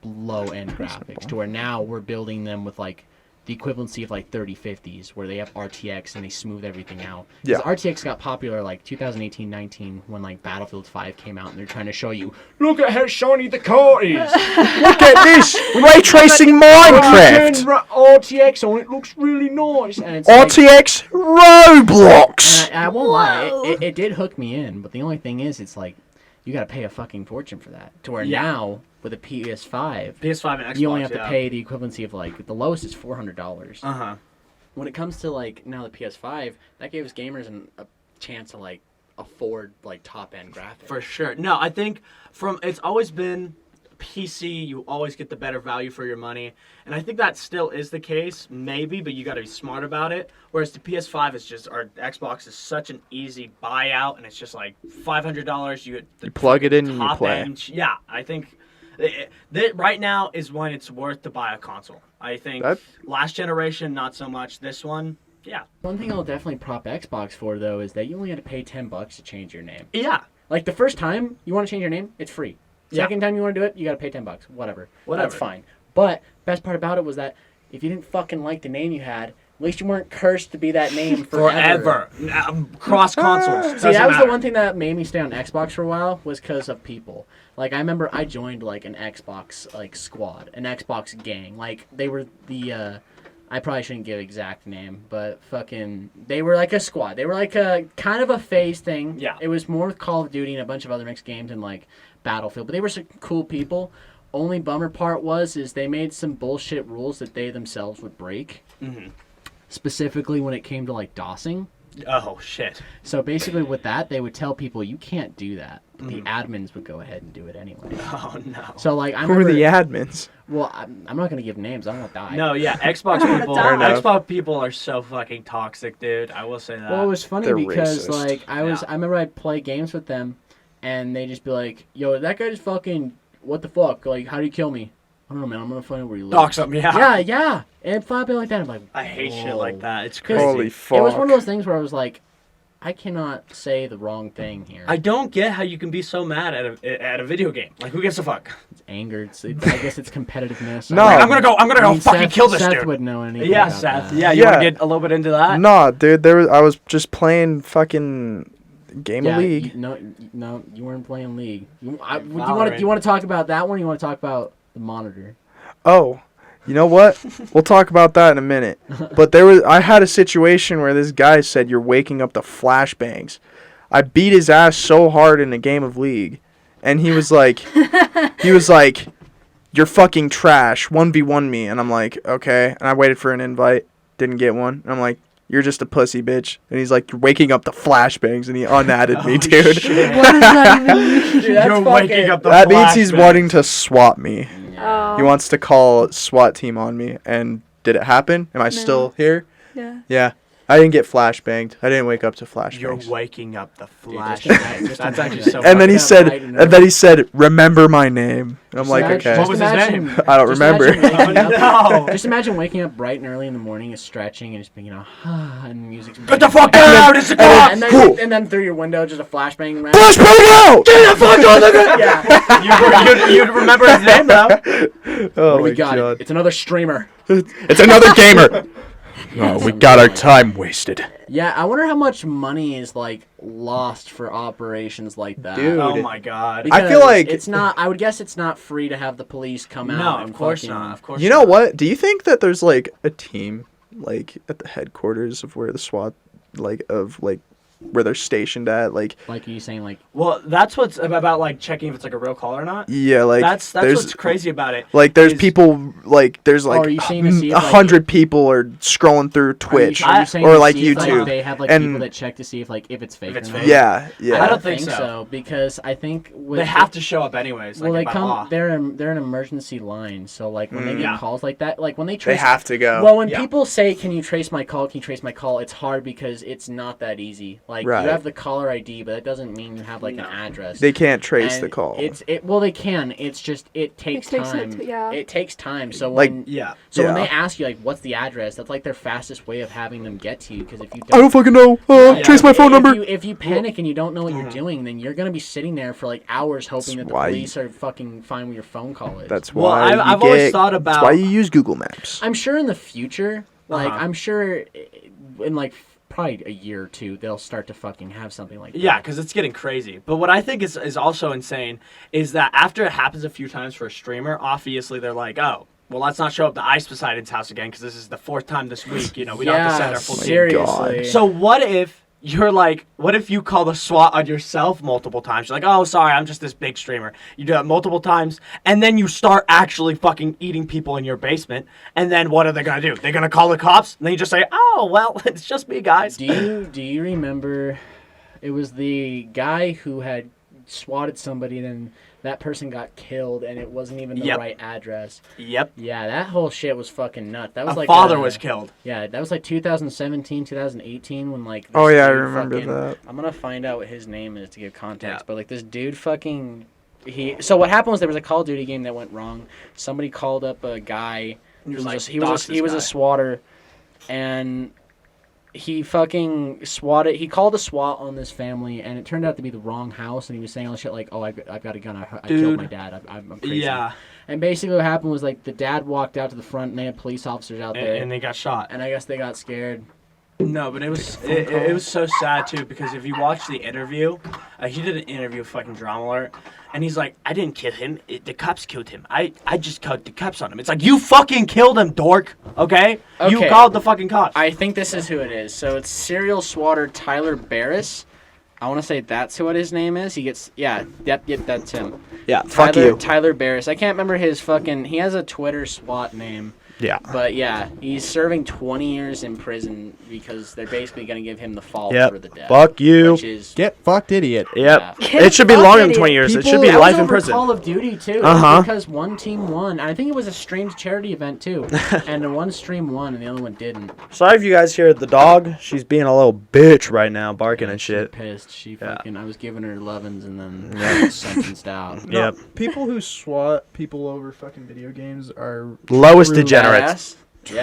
low-end graphics, to where now we're building them with like the equivalency of like 3050s, where they have RTX and they smooth everything out. 'Cause Yeah. RTX got popular like 2018-19 when like Battlefield 5 came out, and they're trying to show you, look at how shiny the car is. Look at this! Ray tracing Minecraft! RTX on it looks really nice. And it's like, RTX Roblox! and I won't lie, it did hook me in, but the only thing is, it's like, you gotta pay a fucking fortune for that. To where Yeah. now, with a PS5, PS5 and Xbox, you only have to yeah. pay the equivalency of like, the lowest is $400. Uh-huh. When it comes to like, now the PS5, that gives gamers a chance to like, afford like top-end graphics. For sure. No, I think it's always been PC, you always get the better value for your money. And I think that still is the case, maybe, but you got to be smart about it. Whereas the PS5 is just, or Xbox is such an easy buyout, and it's just like $500. You get the You plug it in and you top play. end. Yeah, I think that right now is when it's worth to buy a console. I think That- last generation, not so much. This one, yeah. One thing I'll definitely prop Xbox for, though, is that you only had to pay $10 to change your name. Yeah. Like, the first time you want to change your name, it's free. Yeah. Second time you want to do it, you gotta pay $10. Whatever. Whatever. That's fine. But best part about it was that if you didn't fucking like the name you had, at least you weren't cursed to be that name forever. Cross consoles. See, that was the one thing that made me stay on Xbox for a while, was because of people. Like, I remember I joined like an Xbox like squad, an Xbox gang. Like, they were the I probably shouldn't give exact name, but fucking they were like a squad. They were like a kind of a phase thing. Yeah. It was more with Call of Duty and a bunch of other mixed games and like Battlefield, but they were some cool people. Only bummer part is they made some bullshit rules that they themselves would break. Mhm. Specifically when it came to like DOSing. Oh, shit. So basically with that, they would tell people you can't do that. But Mm-hmm. the admins would go ahead and do it anyway. Oh, no. So like I Who are remember, the admins? well, I'm not gonna give names. I don't want to die. No, yeah, Xbox people. Fair enough. Xbox people are so fucking toxic, dude. I will say that. Well, it was funny They're because racist. like I Yeah. remember I'd play games with them, and they just be like, "Yo, that guy just fucking what the fuck? Like, how do you kill me? I don't know, man. I'm gonna find out where you live." Dox them, yeah. Yeah. And flat like that. I'm like, I hate shit whoa. like that. It's 'Cause crazy. Holy fuck. It was one of those things where I was like, I cannot say the wrong thing here. I don't get how you can be so mad at a video game. Like, who gives a fuck? It's anger. I guess it's competitiveness. No. I'm gonna go fucking Seth, kill this Seth dude. would know anything. Yeah, about Seth. that. Yeah, you want Yeah. to get a little bit into that? Nah, dude, I was just playing fucking Game of League. No, you weren't playing League. Do you Valorant. want to talk about that one? Or you want to talk about the monitor? Oh, you know what? We'll talk about that in a minute. But I had a situation where this guy said you're waking up to flashbangs. I beat his ass so hard in a game of League, and he was like, you're fucking trash. 1v1 me, and I'm like, okay. And I waited for an invite, didn't get one. And I'm like, you're just a pussy bitch. And he's like, you're waking up the flashbangs, and he unadded me, Oh, dude. shit. What does that even mean? Dude, that's You're fucking- waking up the That means he's flashbangs. wanting to swap me. Oh. He wants to call SWAT team on me. And did it happen? Am I still here? Yeah. Yeah. I didn't get flashbanged. I didn't wake up to You're flashbangs. waking up the Dude, flash. just That's imagine actually that. so. And then he Fucked said, up, right? and then he said, remember my name. And I'm like, Imagine- okay. What was his name? I don't just remember. imagine waking up- Oh, no. Just imagine waking up bright and early in the morning, and stretching, and just being, and music's Get the fuck out! It's a cop! and then through your window, just a flashbang. Around. Flashbang out! Get the fuck out of the Yeah. You'd remember his name though. Oh What do we my got? God. It's another streamer. It's another gamer. Oh, we got our time wasted. Yeah, I wonder how much money is like lost for operations like that. Dude. Oh my god. I feel Because like- it's not. I would guess it's not free to have the police come out. No, and of course fucking- not. Of course. You know not. what? Do you think that there's like a team like at the headquarters of where the SWAT where they're stationed at? Like, Like, are you saying like? Well, that's what's about like checking if it's like a real call or not. yeah, like That's there's what's crazy about it. like there's is- people like there's like are you saying to see if, like, 100 people are scrolling through Twitch Are you saying or to like see if, YouTube. they have like and people that check to see if it's fake. it's or not? fake. yeah, yeah. I don't think so. because I think with They have to show up anyways. Like Well, they by come. law. They're an emergency line, so like when they get Yeah. calls like that, like when they They trace. have to go. Well, when Yeah. people say, "Can you trace my call? Can you trace my call?" It's hard because it's not that easy. Like Right. you have the caller ID, but that doesn't mean you have like an address. They can't trace And the call. Well, they can. It's just it takes takes time. it to- yeah. It takes time. So Like, when Yeah. so when yeah. they ask you like, "What's the address?" That's like their fastest way of having them get to you. Because if you I don't fucking know. Yeah. Trace my phone number. If you panic and you don't know what you're doing, then you're gonna be sitting there for like hours hoping that the why police are fucking find where your phone call is. That's Well, why I've you always get- thought That's about- why you use Google Maps. I'm sure in the future, like Uh-huh. I'm sure in like probably a year or two, they'll start to fucking have something like that. Yeah, because it's getting crazy. But what I think is also insane is that after it happens a few times for a streamer, obviously they're like, oh, well, let's not show up to Ice Poseidon's house again because this is the 4th time this week. You know, we don't have to send our full team. seriously. So what if you're like, what if you call the SWAT on yourself multiple times? You're like, oh, sorry, I'm just this big streamer. You do it multiple times, and then you start actually fucking eating people in your basement. And then what are they gonna do? They're gonna call the cops, and then you just say, oh, well, it's just me, guys. do you remember? It was the guy who had swatted somebody, and then that person got killed, and it wasn't even the Yep. right address. Yep. Yeah, that whole shit was fucking nuts. That A was like father was killed. Yeah, that was like 2017, 2018 when like. Oh, this yeah, I dude remember fucking- that. I'm gonna find out what his name is to give context, Yeah. but like this dude fucking. So what happened was there was a Call of Duty game that went wrong. Somebody called up a guy. He was like, he "Dox was this a guy." swatter, and he fucking swatted. He called a SWAT on this family, and it turned out to be the wrong house. And he was saying all this shit like, "Oh, I've got a gun. I killed Dude. my dad. I'm crazy." Yeah, And basically, what happened was like the dad walked out to the front, and they had police officers out there, and they got shot. and I guess they got scared. No, but it was so sad too because if you watch the interview, he did an interview with fucking Drama Alert, and he's like, I didn't kill him. The cops killed him. I just called the cops on him. It's like, you fucking killed him, dork. Okay? You Okay. called the fucking cops. I think this is who it is. So it's serial swatter Tyler Barris. I want to say that's what his name is. He gets yep, that's him. Yeah, fuck Tyler, you. Tyler Barris. I can't remember his fucking. He has a Twitter SWAT name. Yeah. But yeah, he's serving 20 years in prison because they're basically gonna give him the fault Yep. for the death. Fuck you. Which is Get fucked, idiot. Yep. Yeah. It should be Fuck longer than idiot. 20 years. It should People- be That life was in over prison. Call of Duty too. Uh-huh. Because one team won. I think it was a streamed charity event too, and the one stream won and the other one didn't. Sorry if you guys hear the dog. She's being a little bitch right now, barking and shit. Pissed. She Yeah. fucking. I was giving her 11s and then sentenced out. No, Yep. people who swat people over fucking video games are Lowest truly- degenerates. Badass?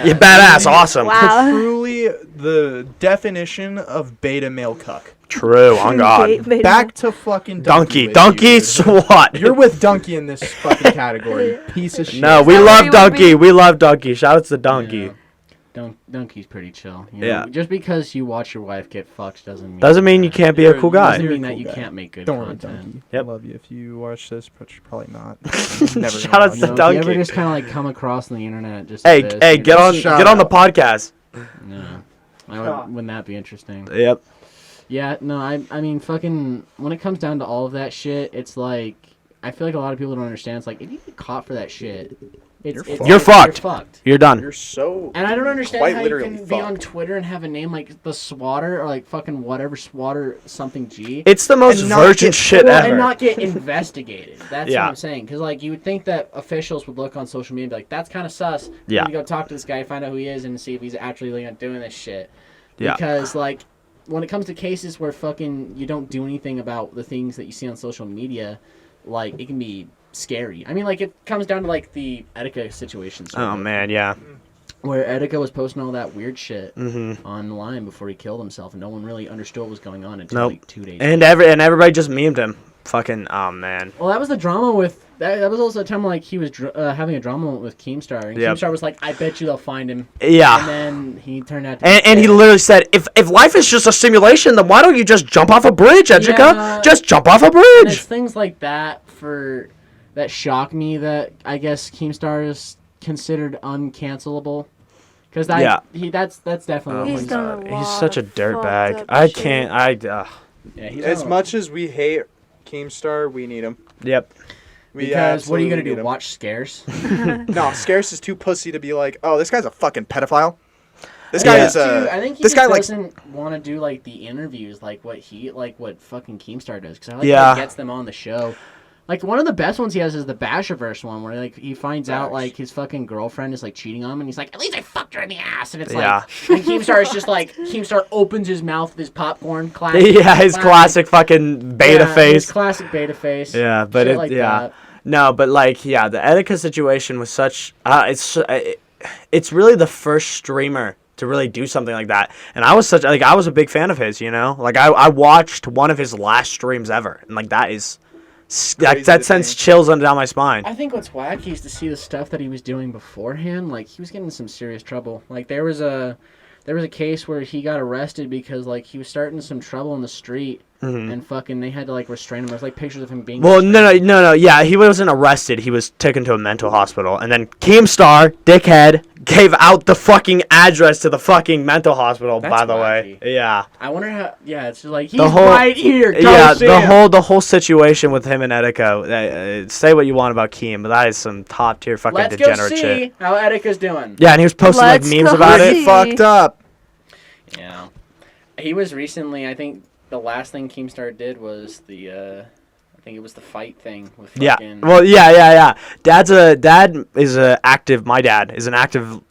Yeah, badass, awesome. Wow. Truly the definition of beta male cuck. True, on God. Back to fucking Donkey, with donkey, you, dude. SWAT. You're with Donkey in this fucking category. Piece of shit. No, we Is that where love you would Donkey. be? We love Donkey. Shout out to Donkey. Yeah. Donkey's pretty chill. You know? Yeah. Just because you watch your wife get fucked Doesn't mean you can't be a cool guy. Doesn't mean You're a that cool you guy. can't make good Don't worry, content. Donkey. Yep. I love you. If you watch this, but you're probably not. Never Shout gonna out watch to You know, it. if Donkey. you ever just kind of like come across on the internet, just Hey, this, hey, you get know, on, shout get on the out. podcast. No, wouldn't that be interesting? Yep. Yeah, no, I mean, fucking, when it comes down to all of that shit, it's like, I feel like a lot of people don't understand. It's like, if you get caught for that shit, You're fucked. You're fucked. You're done. You're so. And I don't understand Quite how you literally can be on fucked. Twitter and have a name like the Swatter or like fucking whatever Swatter something G. It's the most And not virgin get- shit Well, ever. and not get investigated. That's Yeah. what I'm saying. Because like you would think that officials would look on social media and be like, "That's kind of sus." We Yeah. need to go talk to this guy, find out who he is, and see if he's actually like, doing this shit. Yeah. Because like when it comes to cases where fucking you don't do anything about the things that you see on social media, like it can be scary. I mean, like it comes down to like the Etika situation. sort Oh of, man, yeah. where Etika was posting all that weird shit Mm-hmm. online before he killed himself, and no one really understood what was going on until Nope. like 2 days. And everybody just memed him. Fucking oh man. Well, that was the drama with that was also a time like he was having a drama with Keemstar, and Yep. Keemstar was like, "I bet you they'll find him." Yeah. And then he turned out to And he dead. literally said, if life is just a simulation, then why don't you just jump off a bridge, Edgica? Yeah. Just jump off a And it's bridge. things like that that shock me that I guess Keemstar is considered uncancelable. Because Yeah. that's definitely He's one done thing. a lot He's such a of dirtbag. fucked up I shit. can't. Yeah, he's As done a- much as we hate Keemstar, we need him. Yep. We Because what are you gonna absolutely do? need him. Watch Scares? No, Scarce is too pussy to be like, oh, this guy's a fucking pedophile. This guy Yeah. is I think he this just guy likes. doesn't want to do like the interviews like what fucking Keemstar does, because I like Yeah. how he gets them on the show. Like one of the best ones he has is the Basherverse one, where like he finds out Facts. like his fucking girlfriend is like cheating on him, and he's like, "At least I fucked her in the ass," and it's Yeah. like, and Keemstar is just like Keemstar opens his mouth with his popcorn, classic, Yeah, his classic fucking beta yeah, face. his classic beta face. Yeah, but shit it like yeah. that. No, but like yeah, the Etika situation was such. It's really the first streamer to really do something like that, and I was a big fan of his. You know, like I watched one of his last streams ever, and like that is Crazy that to sends think. chills down my spine. I think what's wacky is to see the stuff that he was doing beforehand. Like he was getting in some serious trouble. Like there was a case where he got arrested because like he was starting some trouble in the street, and fucking they had to like restrain him. There's like pictures of him being. Well, restrained. no. Yeah, he wasn't arrested. He was taken to a mental hospital, and then Keemstar, dickhead, gave out the fucking address to the fucking mental hospital. That's by the way, wacky. yeah. I wonder how. Yeah, it's just like he's The whole- right here. Go Yeah, see the him. whole situation with him and Etika. Say what you want about Keem, but that is some top tier fucking Let's go degenerate see shit. how Etika's doing. Yeah, and he was posting like Let's memes go about see. it. He fucked up. Yeah, he was recently. I think the last thing Keemstar did was I think it was the fight thing with Yeah. fucking. Well, yeah. My dad is an active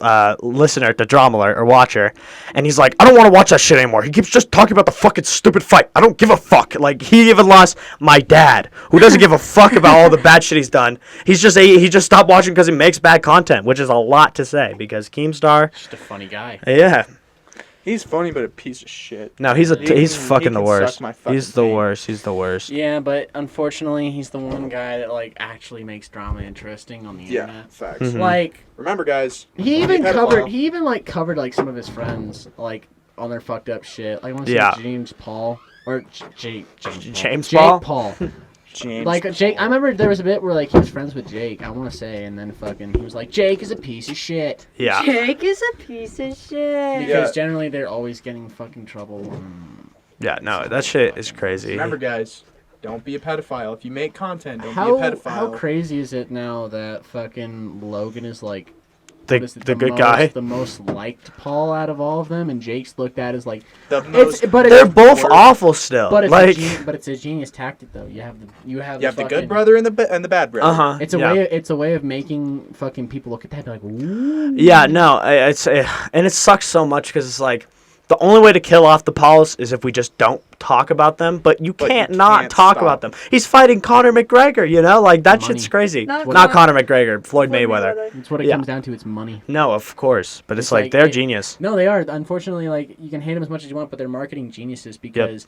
listener to Drama Alert or watcher, and he's like, I don't want to watch that shit anymore. He keeps just talking about the fucking stupid fight. I don't give a fuck. Like he even lost my dad, who doesn't give a fuck about all the bad shit he's done. He just stopped watching because he makes bad content, which is a lot to say because Keemstar, just a funny guy. yeah. He's funny, but a piece of shit. No, he's He fucking can the suck worst. my fucking He's the dick. worst. He's the worst. Yeah, but unfortunately, he's the one guy that like actually makes drama interesting on the Yeah, internet. facts. Mhm. Like Remember, guys. he don't be even a covered pedophile. covered like some of his friends like on their fucked up shit. Like I want to Yeah. say James Paul or James James Jake Paul? Paul. James. Like Jake, I remember there was a bit where like he was friends with Jake. I want to say, and then fucking he was like, Jake is a piece of shit. Yeah. Jake is a piece of shit. Because Yeah. generally they're always getting fucking trouble. Yeah. No, that shit is crazy. Remember, guys. Don't be a pedophile. If you make content, don't How be a pedophile. how crazy is it now that fucking Logan is like The what is it, good most, guy. the most liked Paul out of all of them, and Jake's looked at as like The most. but They're it's both worst. awful still. but it's like, a genius tactic though. You have the you have the fucking- good brother and the bad brother. uh-huh. It's a way of making fucking people look at that and be like, ooh. Yeah, no, and it sucks so much because it's like the only way to kill off the Pauls is if we just don't talk about them. But you But you can't not can't talk stop. about them. He's fighting Conor McGregor, you know, like that Money. shit's crazy. Not Not Conor McGregor, Floyd Mayweather. It's what it Yeah. comes down to. It's money. No, of course, but it's It's like like they're it- genius. No, they are. Unfortunately, like you can hate them as much as you want, but they're marketing geniuses because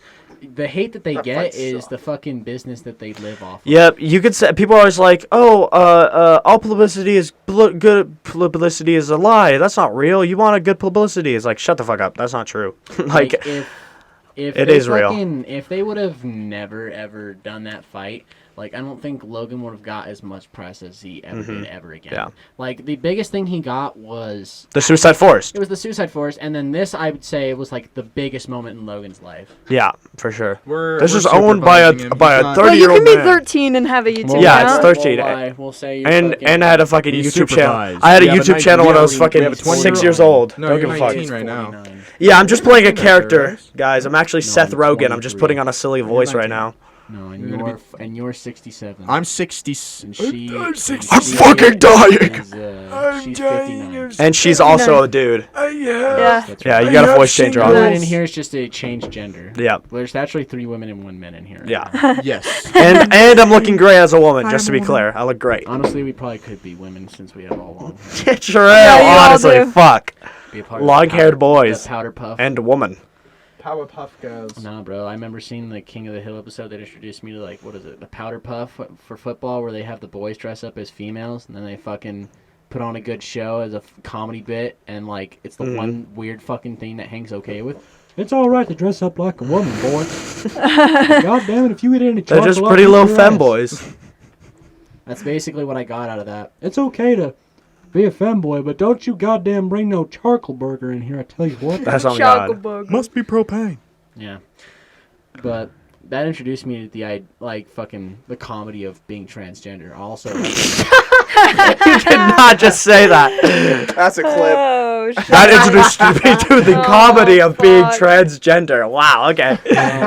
the hate that they That get fight is sucked. the fucking business that they live off. Of. Yep, you could say people are always like, "Oh, all publicity is good. Publicity is a lie. That's not real. You want a good publicity?" It's like, shut the fuck up. That's not true. like, if it is real. If they would have never ever done that fight, Like, I don't think Logan would have got as much press as he ever did ever again. Yeah. Like, the biggest thing he got was... The Suicide Forest. It was the Suicide Forest, and then this, I would say, was, like, the biggest moment in Logan's life. Yeah, for sure. We're owned by a supervising him. 30-year-old Well, you can be man. 13 and have a YouTube Yeah, account. it's 13. We'll say you're And fucking- I had a fucking He's YouTube channel. supervised. I had a We have a YouTube channel when I was we fucking have a 6 20-year-old. years old. No, Don't you're give a fuck. 19 right now. 49. Yeah, I'm just playing a You're character, 30. guys. I'm actually No, Seth I'm Rogen. I'm just 23. putting on a silly voice right now. No, You're gonna and you're 67. I'm 60. And she, I'm and 60. she I'm fucking dying. is, she's 59. And she's also a dude. Yeah. That's Yeah, right. you got a voice changer on. Everyone Nice. in here is just a changed gender. Yeah. There's actually 3 women and 1 man in here. Yeah. Yes. And I'm looking great as a woman, I'm just to be a woman. clear. I look great. Honestly, we probably could be women since we have all long hair. True, Yeah, you all honestly, do. fuck. Be a part of Long-haired the boys. The powder puff. And a woman. Powerpuff Girls. Nah, bro. I remember seeing the King of the Hill episode that introduced me to, like, what is it? The powder puff for football, where they have the boys dress up as females, and then they fucking put on a good show as a comedy bit, and, like, it's the one weird fucking thing that Hank's okay with. It's all right to dress up like a woman, boy. God damn it, if you get into They're just pretty little femboys. That's basically what I got out of that. It's okay to be a femboy, but don't you goddamn bring no charcoal burger in here, I tell you what. That's on Chocolate God. bug. Must be propane. Yeah. But that introduced me to the comedy of being transgender. Also, You did not just say that. That's a clip. Oh, shit. That introduced me to the Oh, comedy of being fuck. transgender. Wow, okay.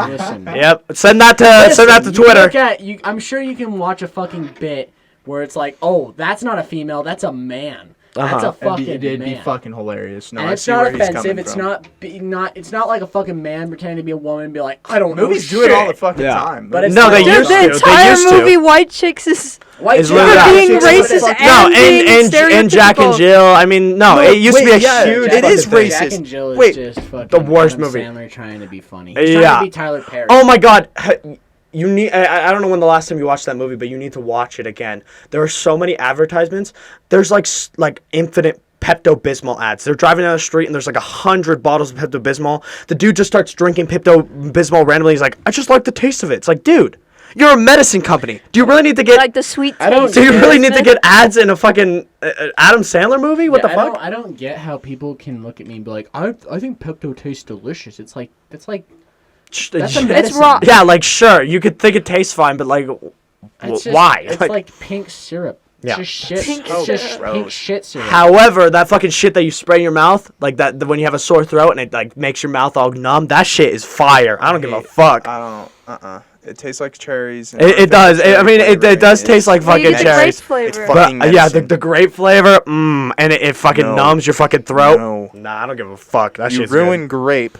listen. Yep. Send that to You Twitter. look at, I'm sure you can watch a fucking bit where it's like, oh, that's not a female, that's a man. That's a Uh-huh. fucking It'd be man. fucking hilarious. No, And I it's see not where he's offensive. coming It's from. it's not like a fucking man pretending to be a woman and be like, I don't know. Movies do shit. it all the fucking Yeah. time. But it's No, not they like- used The to. They entire used to. movie White Chicks is White It's chicks literally are that. being chicks are racist fucking- No, and being and Jack and stereotypical. Jill. I mean, no, it used to be a yeah, huge. it is fucking thing. racist. Jack and Jill is Wait, just fucking the worst Adam movie. Sandler trying to be funny. He's Yeah. trying to be Tyler Perry. Oh my God. You need. I don't know when the last time you watched that movie, but you need to watch it again. There are so many advertisements. There's like infinite Pepto-Bismol ads. They're driving down the street and there's like 100 bottles of Pepto-Bismol. The dude just starts drinking Pepto-Bismol randomly. He's like, I just like the taste of it. It's like, dude, you're a medicine company. Do you really need to get? like the sweet I don't- taste. do you of really need to medicine. get ads in a fucking Adam Sandler movie? What Yeah, the fuck? I don't get how people can look at me and be like, I think Pepto tastes delicious. It's like that's a medicine. It's raw. Yeah, like sure, you could think it tastes fine, but like, It's just- why? It's Like- like pink syrup. Yeah. It's just shit. Pink It's just syrup. pink shit syrup. However, that fucking shit that you spray in your mouth, like that when you have a sore throat and it like makes your mouth all numb, that shit is fire. I don't give a fuck. I don't. It tastes like cherries. and It does. cherry I mean, it flavoring. does taste like Well, you fucking get the grape cherries. flavor. It's But fucking yeah, the medicine. grape flavor, and it fucking No. numbs your fucking throat. No. Nah, I don't give a fuck. That You shit's ruin good. grape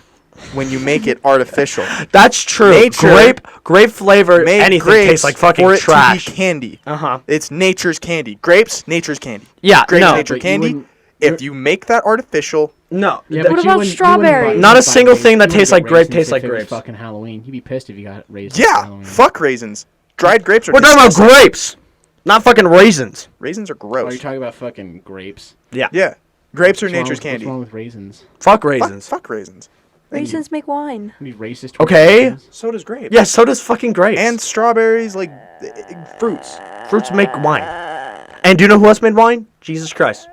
when you make it artificial. That's true. Nature Grape flavor, Made anything grapes tastes like fucking for it trash. to be candy. Uh huh. It's nature's candy. Grapes, nature's candy. Yeah. Grapes, No. nature but you candy. wouldn't- If you make that artificial, No. Yeah, Th- but What you about wouldn't- you wouldn't strawberries? buy- Not a buy single grapes. thing that You tastes wouldn't like get grape raisins tastes if like it was grapes. Fucking Halloween. You'd be pissed if you got raisins. for yeah, Halloween. fuck raisins. Dried grapes are We're talking about disgusting. grapes, not fucking raisins. Raisins are Oh, gross. you're talking about fucking grapes. Yeah, grapes are What's wrong nature's with- candy. What's wrong with raisins? Fuck Fuck, raisins. fuck raisins. Thank you. Raisins make wine. Be racist. towards Okay. raisins? So does grapes. Yeah, so does fucking grapes. And strawberries, like fruits. fruits make wine. And do you know who else made wine? Jesus Christ.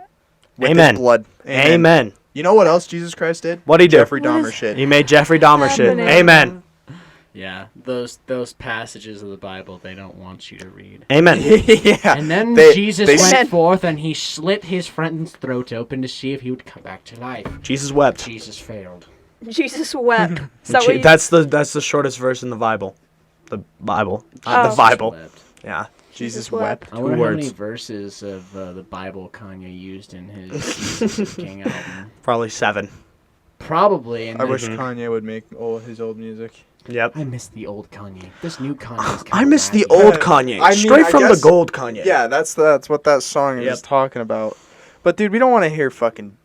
With Amen. his blood. Amen. You know what else Jesus Christ did? What'd he do? Jeffrey What Dahmer is- shit. He made Jeffrey Dahmer shit. happening? Amen. Yeah, those passages of the Bible they don't want you to read. Amen. yeah. And then They- Jesus they went said- forth and he slit his friend's throat open to see if he would come back to life. Jesus wept. Jesus failed. Jesus wept. Is that what you- That's the shortest verse in the Bible. The Bible. Oh. The Bible. Wept. Yeah. Jesus wept. wept. I wonder how words. many verses of the Bible Kanye used in his Jesus is King album. Probably 7. Probably. And I then- wish Kanye would make his old music. Yep. I miss the old Kanye. This new Kanye is I miss the old Kanye. I mean, Straight I from the guess- gold Kanye. Yeah, that's what that song Yep. is talking about. But dude, we don't want to hear fucking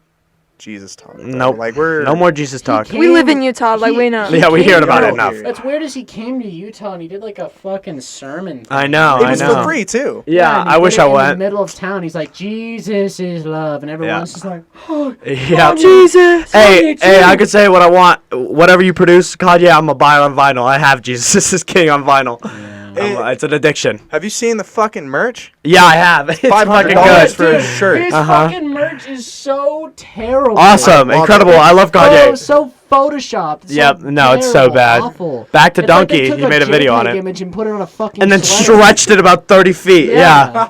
Jesus talk. bro. Nope. Like we're No more Jesus talk. can't- We live in Utah, like we know. Yeah, we came heard about to- it enough. here. That's weird as he came to Utah and he did like a fucking sermon. I know. It I was know. for free too. Yeah, and he I did wish it I in the went. middle of town. He's like, Jesus is love, and everyone's just like, oh, Yeah. Jesus. Hey, Kanye hey, I too. could say what I want. Whatever you produce, God, yeah, I'm gonna buy it on vinyl. I have Jesus is King on vinyl. yeah. It's an addiction. Have you seen the fucking merch? Yeah, I have. It's fucking $500 good. for a shirt. His Uh-huh. fucking merch is so terrible. Awesome, I love incredible. it. I love Oh, Kanye. so photoshopped. It's Yep, so no, it's so terrible, bad. Awful. Back to It's like they Donkey, took he made a video on JPEG it. image and put it on a fucking And then sweater. stretched it about 30 feet. Yeah.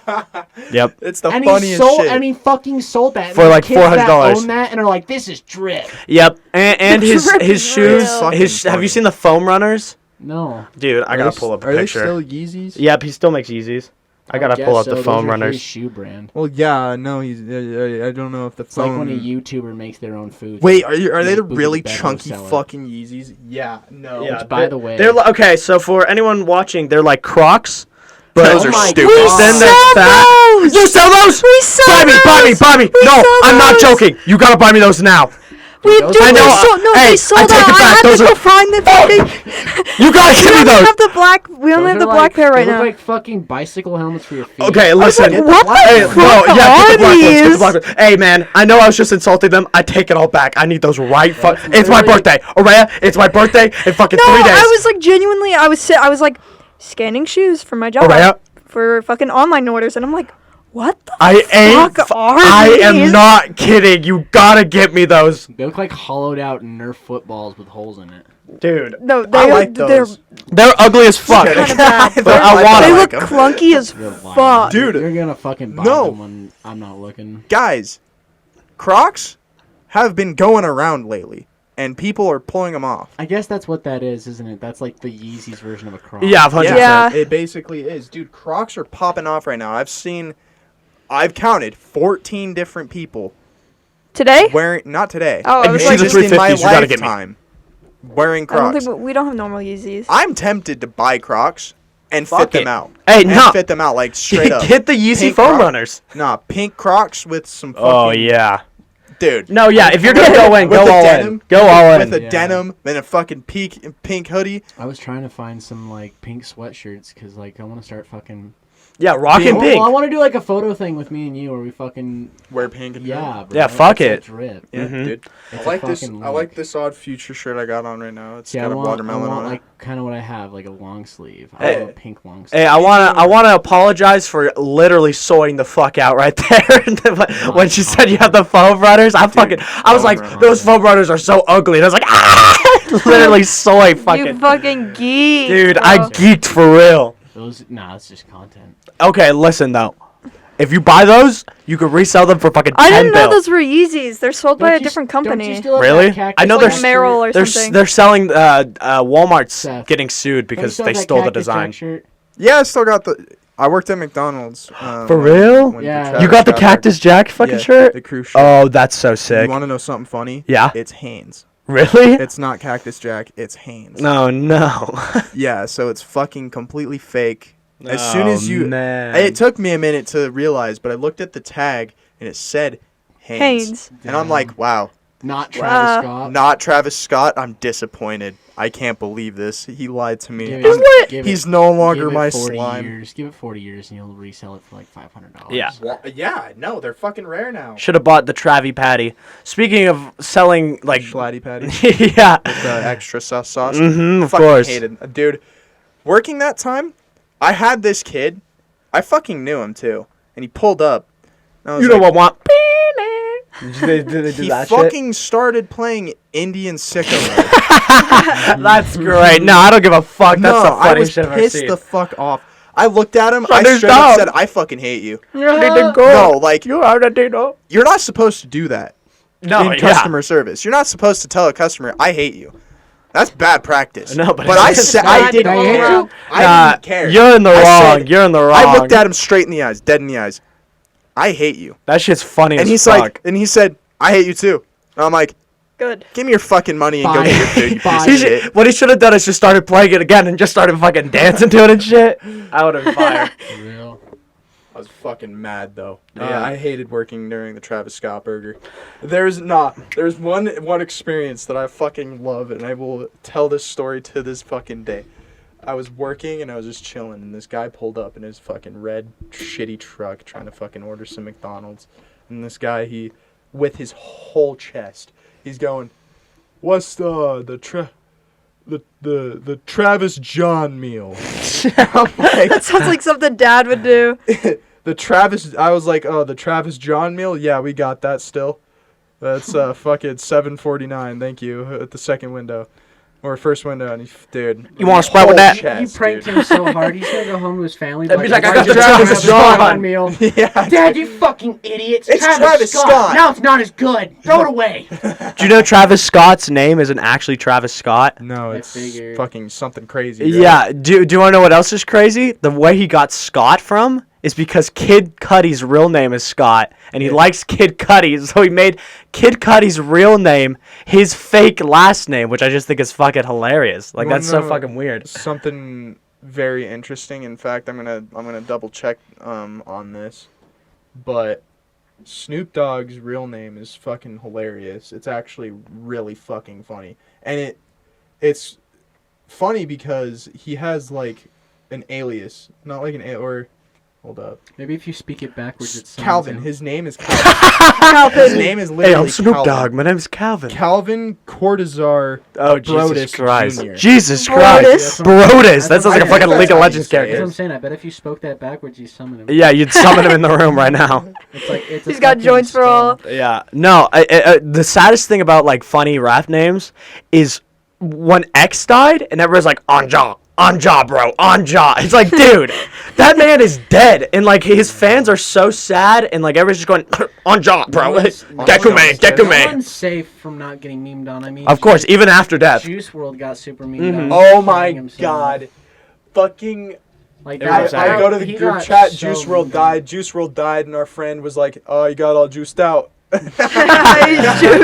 Yep. It's the And funniest he shit. And he fucking sold that. And For there's like kids that $400. own that and are like, this is drip. Yep. And his Drip his is shoes. real. His have Fucking you seen the foam runners? No. Dude, I gotta pull up a Are they picture. still Yeezys? Yep, he still makes Yeezys. I gotta guess pull up so. the Those foam are runners. His shoe brand. Well, yeah, no, he's. I don't know if the It's like when a phone. YouTuber makes their own food. Wait, are they the Booty really Beto chunky seller. fucking Yeezys? Yeah, no. Yeah, Which, by the way, they're okay. So for anyone watching, they're like Crocs, but Those Oh are my stupid. God. then they're sell fat. those! You sell those? We sell Buy me, buy me, those! buy me. We No, sell I'm not those! joking. You gotta buy me those now. We Those do. are I know, hey, They I sold take out. it I back. had Those to go are- find the fucking. You gotta We give me only those. have the black. We only have the black pair right they now. look like fucking bicycle helmets for your feet. Okay, listen. like, what the Hey, fuck no, yeah, get the black ones. are Get the these? black ones. Hey, man, I know I was just insulting them. I take it all back. I need those right. It's my literally- birthday, Araya. It's my birthday in fucking No, 3 days. I was like genuinely. I was like scanning shoes for my job Araya, for fucking online orders, and I'm like, what the I ain't. fuck are I am these? not kidding. You gotta get me those, They look like hollowed out Nerf footballs with holes in it. dude. No, I like those. They're ugly as fuck. Okay. Kinda bad. But I want They them. look like 'em. clunky as You're lying. fuck. Dude. You're gonna fucking buy No. them when I'm not looking. Guys, Crocs have been going around lately, and people are pulling them off. I guess that's what that is, isn't it? That's like the Yeezy's version of a Croc. Yeah, 100%. Yeah. It basically is. Dude, Crocs are popping off right now. I've counted 14 different people Today? wearing, not today. Oh, I And was you like, see the just in my 350s, you gotta get me. lifetime, wearing I don't Crocs. think we don't have normal Yeezys. I'm tempted to buy Crocs and Fuck fit them it. out. Hey, and no. fit them out like straight up. Get the Yeezy Pink foam Croc- runners. Nah, pink Crocs with some fucking. Oh yeah. Dude. No, yeah. If you're gonna go in, With go the all denim, in. Go all in. With a Yeah. denim and a fucking pink hoodie. I was trying to find some like pink sweatshirts because like I want to start fucking. Yeah, rock and Well, pink. I want to do like a photo thing with me and you where we fucking. Wear pink and Yeah, bro. Yeah, fuck It's a it. Drip. Yeah, Mhm. dude. It's I a like this. fucking I like look. this odd future shirt I got on right now. It's Yeah, got I a want watermelon on like it. kind of what I have, like a long sleeve. I Hey. have a pink long sleeve. Hey, I wanna apologize for literally soying the fuck out right there when she said you have the foam runners. I was foam like, runners. those foam runners are so ugly. And I was like, ah, literally soy You fucking. fucking geek. Dude, bro. I geeked for real. Those, nah, it's just content. Okay, listen though. If you buy those, you could resell them for fucking 10 I didn't know bill. those were Yeezys. They're sold by Don't a you different don't you company. still have Really? that cactus I know Like there's- Merrill or They're something. they're selling Walmart's Seth. getting sued Don't you because still they have that stole the Cactus Jack design. shirt? Yeah, I still got the. I worked at McDonald's. For real? when Yeah. Travis You got the there. Cactus Jack fucking Yeah, shirt? The cruise shirt. Oh, that's so You sick. want to know something funny? Yeah. It's Hanes. Really? It's not Cactus Jack. It's Hanes. No, no. Yeah, so it's fucking completely fake. As soon as you, man. it took me a minute to realize, but I looked at the tag and it said Hanes, Hanes. and I'm like, wow, Not Travis Wow. Scott. not Travis Scott. I'm disappointed. I can't believe this. He lied to me. Give I'm- it- give He's it- no longer give it my 40 slime. Years. Give it 40 years and you'll resell it for like $500. Yeah. Yeah, no, they're fucking rare now. Should have bought the Travie Patty. Speaking of selling, like, Schlatty patty. yeah. With extra sauce. Mm-hmm, of Fucking course. hated. Dude, working that time, I had this kid. I fucking knew him too, and he pulled up. and I was You know like, what? Did they do He that fucking started playing Indian Sicko mode. shit? That's great. No, I don't give a fuck. That's No, the I funniest was shit I've ever pissed seen. the fuck off. I looked at him. Son, I there's straight up dog. said, "I fucking hate you." Didn't go. No, like You are the Dino. you're not supposed to do that No, in customer service. You're not supposed to tell a customer, "I hate you." That's bad practice. No, but I it's said not I didn't all care. around. I didn't care. You're in the I wrong. said- You're in the wrong. I looked at him straight in the eyes, dead in the eyes. I hate you. That shit's funny And as he's fuck. like, and he said, "I hate you too." And I'm like, Good. "Give me your fucking money and go Fine. get your food, you piece Fine. of He shit." should, what he should have done is just started playing it again and just started fucking dancing to it and shit. I would have been fired. For real. I was fucking mad though. Yeah. I hated working during the Travis Scott burger. There's one experience that I fucking love, and I will tell this story to this fucking day. I was working and I was just chilling, and this guy pulled up in his fucking red shitty truck trying to fucking order some McDonald's. And this guy, he, with his whole chest, he's going, "What's the Travis John meal. I'm like, That sounds like something Dad would do. the Travis. I was like, oh, the Travis John meal. Yeah, we got that still. That's fucking $7.49. Thank you at the second window. Or first window, and dude. You want to spread with that? He pranked him so hard. He's gonna go home to his family. That'd be like, I "Why'd got you the have Travis a John meal." Yeah. Dad, you fucking idiots! It's Travis Scott. Now it's not as good. Throw it away. Do you know Travis Scott's name isn't actually Travis Scott? No, I it's figured. fucking something crazy. Right? Yeah. Do you want to know what else is crazy? The way he got Scott from is because Kid Cudi's real name is Scott, and he likes Kid Cudi, so he made Kid Cudi's real name his fake last name, which I just think is fucking hilarious. Like, You wanna that's so know fucking weird. Something very interesting. In fact, I'm gonna double check on this, but Snoop Dogg's real name is fucking hilarious. It's actually really fucking funny, and it's funny because he has like an alias, not like or hold up, Maybe if you speak it backwards, it's Calvin. His name is Calvin. His name is literally Hey, I'm Snoop Calvin. Dogg. My name's Calvin. Calvin Cortazar. Oh, Brodus Jesus Christ. Jr. Jesus Brodus? Christ. Brodus. That That's sounds like a what- fucking that's League of how Legends you say it. That's what character. I'm saying. I bet if you spoke that backwards, you summon him. Yeah, you'd summon him in the room right now. It's like it's. He's got joints for all. Yeah. No, the saddest thing about, like, funny rap names is when X died, and everyone's like, Anja, bro, Anja. It's like, dude, that man is dead. And, like, his fans are so sad, and, like, everyone's just going, Anja, bro. Gekume. No one's safe from not getting memed on. I mean, Of course, even after death. Juice World got super memed on. Oh for my showing himself. god. Fucking Like It I, was that, I go to the he group got chat, so Juice WRLD memed died, Juice WRLD died, and our friend was like, oh, you got all juiced out. Juice.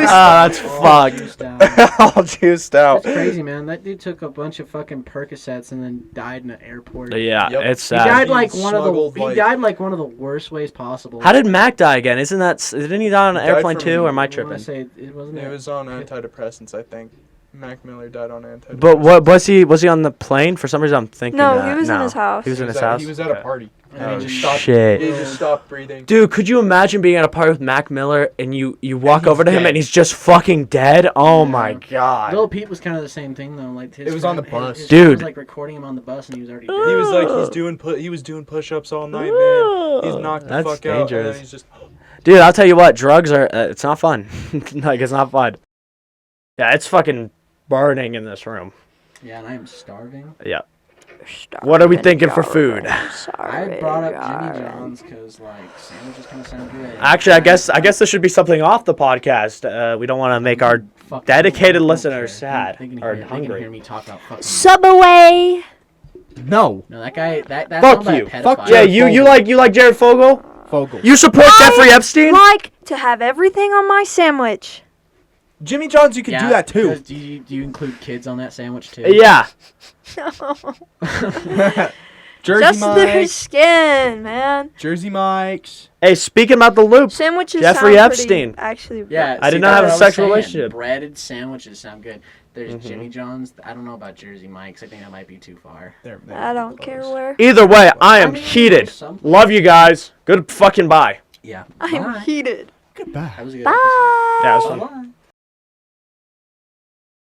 That's on. fucked. Juiced out. All juiced out. That's crazy, man. That dude took a bunch of fucking Percocets and then died in an airport. Yeah, Yep. it's He sad. died He like one of smuggled, the. He like- died like one of the worst ways possible. How did Mac die again? Didn't he die on an He died airplane from- too, or am I I wanna tripping? say it wasn't. It was on antidepressants, I think. Mac Miller died on antidepressants. But what was he on the plane? For some reason I'm thinking No, that. he was in his house. He was in his house. He was at a party. Oh, And he just stopped. shit. He just stopped breathing. Dude, could you imagine being at a party with Mac Miller and you walk he's over to him dead. and he's just fucking dead? Oh my god. Lil Peep was kind of the same thing though. Like his It was on friend- the bus. his friend Dude. was like recording him on the bus and he was already. He dead. was like he was doing push-ups all night, man. He's knocked the That's fuck out, and dangerous. then he's just. Dude, I'll tell you what, drugs are it's not fun. Like, it's not fun. Yeah, it's fucking burning in this room. Yeah, and I am starving. Yeah. What are we thinking for food? I brought up Jimmy John's because like sandwiches kind of sound good. Actually, I guess this should be something off the podcast. We don't want to make our Fuck, dedicated I don't listeners care. sad They can or hear, They can hungry. hear me talk about fucking. Subway. No. No, that guy. That's Fuck owned by a you. Fuck pedophile. Yeah, Jared you like Jared Fogle? Fogel. You support Jeffrey Epstein? Like to have everything on my sandwich. Jimmy John's, you can do that too. because Do you include kids on that sandwich too? Yeah. Jersey Just their Mike's. skin, man. Jersey Mike's. Hey, speaking about the loop, Sandwiches Jeffrey sound Epstein. Pretty, actually, Yeah, I did see, not that's have a what I was sexual saying. relationship. Breaded sandwiches sound good. There's Mhm. Jimmy John's. I don't know about Jersey Mike's. I think that might be too far. I don't care where. either way, I am I mean, heated. there's some- Love you guys. Good fucking bye. Yeah. I'm Bye. heated. Goodbye. That was a good Bye. episode. Yeah, it was fun. Bye-bye.